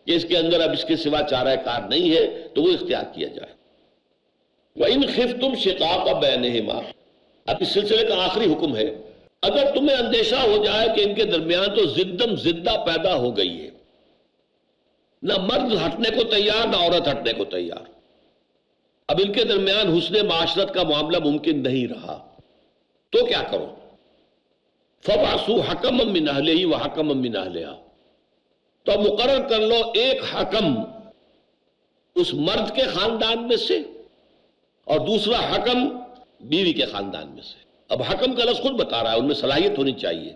[SPEAKER 3] کہ اس کے اندر اب اس کے سوا چارہ کار نہیں ہے تو وہ اختیار کیا جائے۔ وَإِنْ خِفْتُمْ شِقَاقَ بَيْنِهِمَا، اب اس سلسلے کا آخری حکم ہے، اگر تمہیں اندیشہ ہو جائے کہ ان کے درمیان تو زدہ پیدا ہو گئی ہے، نہ مرد ہٹنے کو تیار نہ عورت ہٹنے کو تیار، اب ان کے درمیان حسن معاشرت کا معاملہ ممکن نہیں رہا، تو کیا کرو؟ فَبْعَثُوا حَكَمًا مِّنْ أَهْلِهِ وَحَكَمًا مِّنْ أَهْلِهَا، تو مقرر کر لو ایک حکم اس مرد کے خاندان میں سے اور دوسرا حکم بیوی کے خاندان میں سے۔ اب حکم کا لفظ خود بتا رہا ہے، ان میں صلاحیت ہونی چاہیے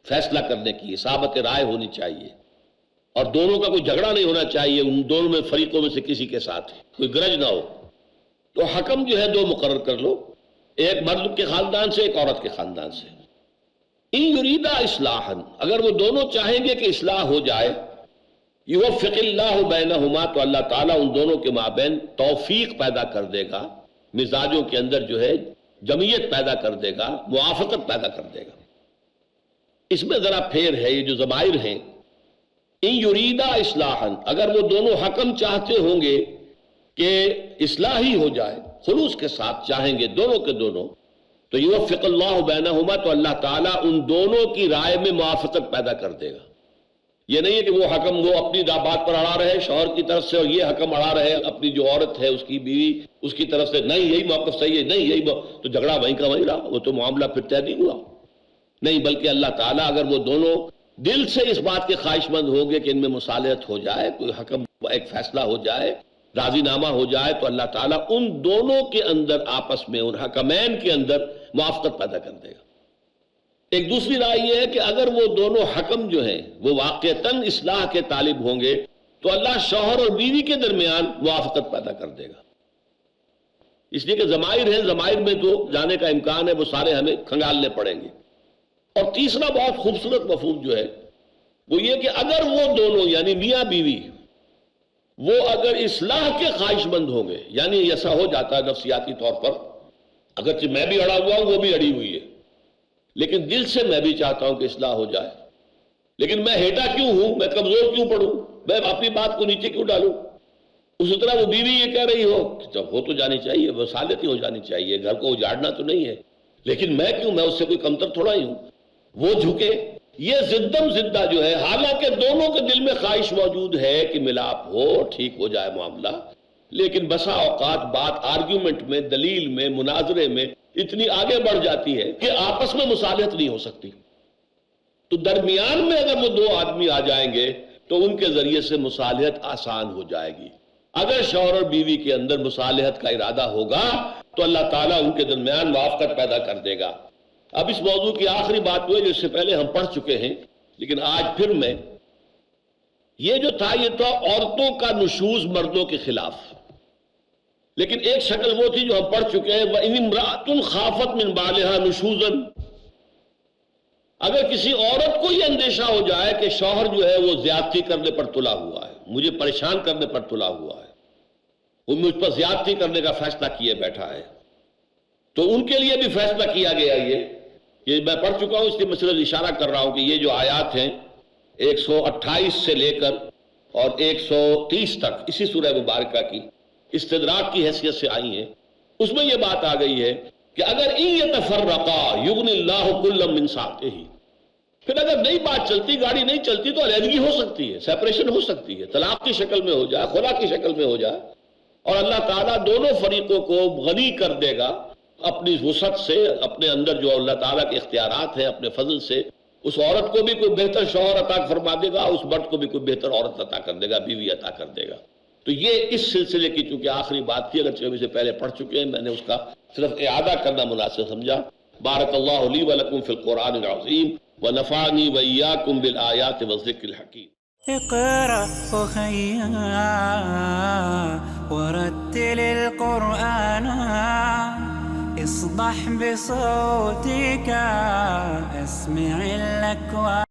[SPEAKER 3] فیصلہ کرنے کی، اصابت رائے ہونی چاہیے، اور دونوں کا کوئی جھگڑا نہیں ہونا چاہیے، ان دونوں میں فریقوں میں سے کسی کے ساتھ کوئی گرج نہ ہو، تو حکم جو ہے 2 مقرر کر لو، ایک مرد کے خاندان سے، ایک عورت کے خاندان سے۔ ان یریدا اصلاحا، اگر وہ دونوں چاہیں گے کہ اصلاح ہو جائے، یوفق اللہ بینہما، تو اللہ تعالیٰ ان دونوں کے مابین توفیق پیدا کر دے گا، مزاجوں کے اندر جو ہے جمعیت پیدا کر دے گا، موافقت پیدا کر دے گا۔ اس میں ذرا پھیر ہے، یہ جو ضمائر ہیں، ان یریدا اصلاحا، اگر وہ دونوں حکم چاہتے ہوں گے کہ اصلاح ہی ہو جائے، خلوص کے ساتھ چاہیں گے دونوں کے دونوں، تو یوفق اللہ بینہما، تو اللہ تعالیٰ ان دونوں کی رائے میں موافقت پیدا کر دے گا۔ یہ نہیں ہے کہ وہ حکم وہ اپنی بات پر اڑا رہے شوہر کی طرف سے، اور یہ حکم اڑا رہے اپنی جو عورت ہے اس کی بیوی اس کی طرف سے، نہیں یہی موقف صحیح ہے، نہیں یہی تو جھگڑا وہیں کا وہیں رہا، وہ تو معاملہ پھر طے نہیں ہوا۔ نہیں، بلکہ اللہ تعالیٰ اگر وہ دونوں دل سے اس بات کے خواہش مند ہوں گے کہ ان میں مصالحت ہو جائے، کوئی حکم ایک فیصلہ ہو جائے، راضی نامہ ہو جائے، تو اللہ تعالیٰ ان دونوں کے اندر آپس میں، ان حکمین کے اندر موافقت پیدا کر دے گا۔ ایک دوسری رائے یہ ہے کہ اگر وہ دونوں حکم جو ہیں وہ واقعتاً اصلاح کے طالب ہوں گے تو اللہ شوہر اور بیوی کے درمیان موافقت پیدا کر دے گا، اس لیے کہ ضمائر ہیں، ضمائر میں تو جانے کا امکان ہے، وہ سارے ہمیں کھنگالنے پڑیں گے۔ اور تیسرا بہت خوبصورت مفہوم جو ہے وہ یہ کہ اگر وہ دونوں یعنی میاں بیوی وہ اگر اصلاح کے خواہش مند ہوں گے، یعنی ایسا ہو جاتا ہے نفسیاتی طور پر، اگرچہ میں بھی اڑا ہوا ہوں وہ بھی اڑی ہوئی ہے، لیکن دل سے میں بھی چاہتا ہوں کہ اصلاح ہو جائے، لیکن میں ہیٹا کیوں ہوں، میں کمزور کیوں پڑوں، میں اپنی بات کو نیچے کیوں ڈالوں؟ اسی طرح وہ بیوی یہ کہہ رہی ہو کہ جب ہو تو جانی چاہیے، وصالت ہی ہو جانی چاہیے، گھر کو اجاڑنا تو نہیں ہے، لیکن میں کیوں، میں اس سے کوئی کمتر تھوڑا ہی ہوں، وہ جھکے۔ یہ زدم زدہ جو ہے، حالانکہ دونوں کے دل میں خواہش موجود ہے کہ ملاپ ہو، ٹھیک ہو جائے معاملہ، لیکن بسا اوقات بات آرگیومنٹ میں، دلیل میں، مناظرے میں اتنی آگے بڑھ جاتی ہے کہ آپس میں مصالحت نہیں ہو سکتی۔ تو درمیان میں اگر وہ دو آدمی آ جائیں گے تو ان کے ذریعے سے مصالحت آسان ہو جائے گی۔ اگر شوہر اور بیوی کے اندر مصالحت کا ارادہ ہوگا تو اللہ تعالیٰ ان کے درمیان موافقت پیدا کر دے گا۔ اب اس موضوع کی آخری بات وہ ہے جو اس سے پہلے ہم پڑھ چکے ہیں، لیکن آج پھر میں، یہ جو تھا یہ تھا عورتوں کا نشوز مردوں کے خلاف، لیکن ایک شکل وہ تھی جو ہم پڑھ چکے ہیں، وَإِنِ امْرَأَةٌ خَافَتْ مِنْ بَعْلِهَا نُشُوزًا، اگر کسی عورت کو یہ اندیشہ ہو جائے کہ شوہر جو ہے وہ زیادتی کرنے پر تلا ہوا ہے، مجھے پریشان کرنے پر تلا ہوا ہے، وہ مجھ پر زیادتی کرنے کا فیصلہ کیے بیٹھا ہے، تو ان کے لیے بھی فیصلہ کیا گیا۔ یہ میں پڑھ چکا ہوں، اس لیے میں صرف اشارہ کر رہا ہوں کہ یہ جو آیات ہیں 128 سے لے کر اور 130 تک اسی سورہ مبارکہ کی استدراک کی حیثیت سے آئی ہیں، اس میں یہ بات آ گئی ہے کہ اگر ان یتفرقا یغنی اللہ کلا من سعتہ، پھر اگر نئی بات چلتی، گاڑی نہیں چلتی، تو علیحدگی ہو سکتی ہے، سیپریشن ہو سکتی ہے، طلاق کی شکل میں ہو جائے، خلا کی شکل میں ہو جائے، اور اللہ تعالیٰ دونوں فریقوں کو غنی کر دے گا اپنی وسعت سے، اپنے اندر جو اللہ تعالیٰ کے اختیارات ہیں اپنے فضل سے، اس عورت کو بھی کوئی بہتر شوہر عطا فرما دے گا، اس مرد کو بھی کوئی بہتر عورت عطا کر دے گا، بیوی عطا کر دے گا۔ تو یہ اس سلسلے کی چونکہ آخری بات تھی، اگرچہ ہم اسے پہلے پڑھ چکے ہیں، میں نے اس کا صرف اعادہ کرنا مناسب سمجھا۔ بارک اللہ لی ولکم فی القرآن العظیم ونفعنی وإیاکم بالآیات والذکر الحکیم۔
[SPEAKER 1] اقرأ أخيا ورتل القرآن اصدح بصوتك اسمع الأكوان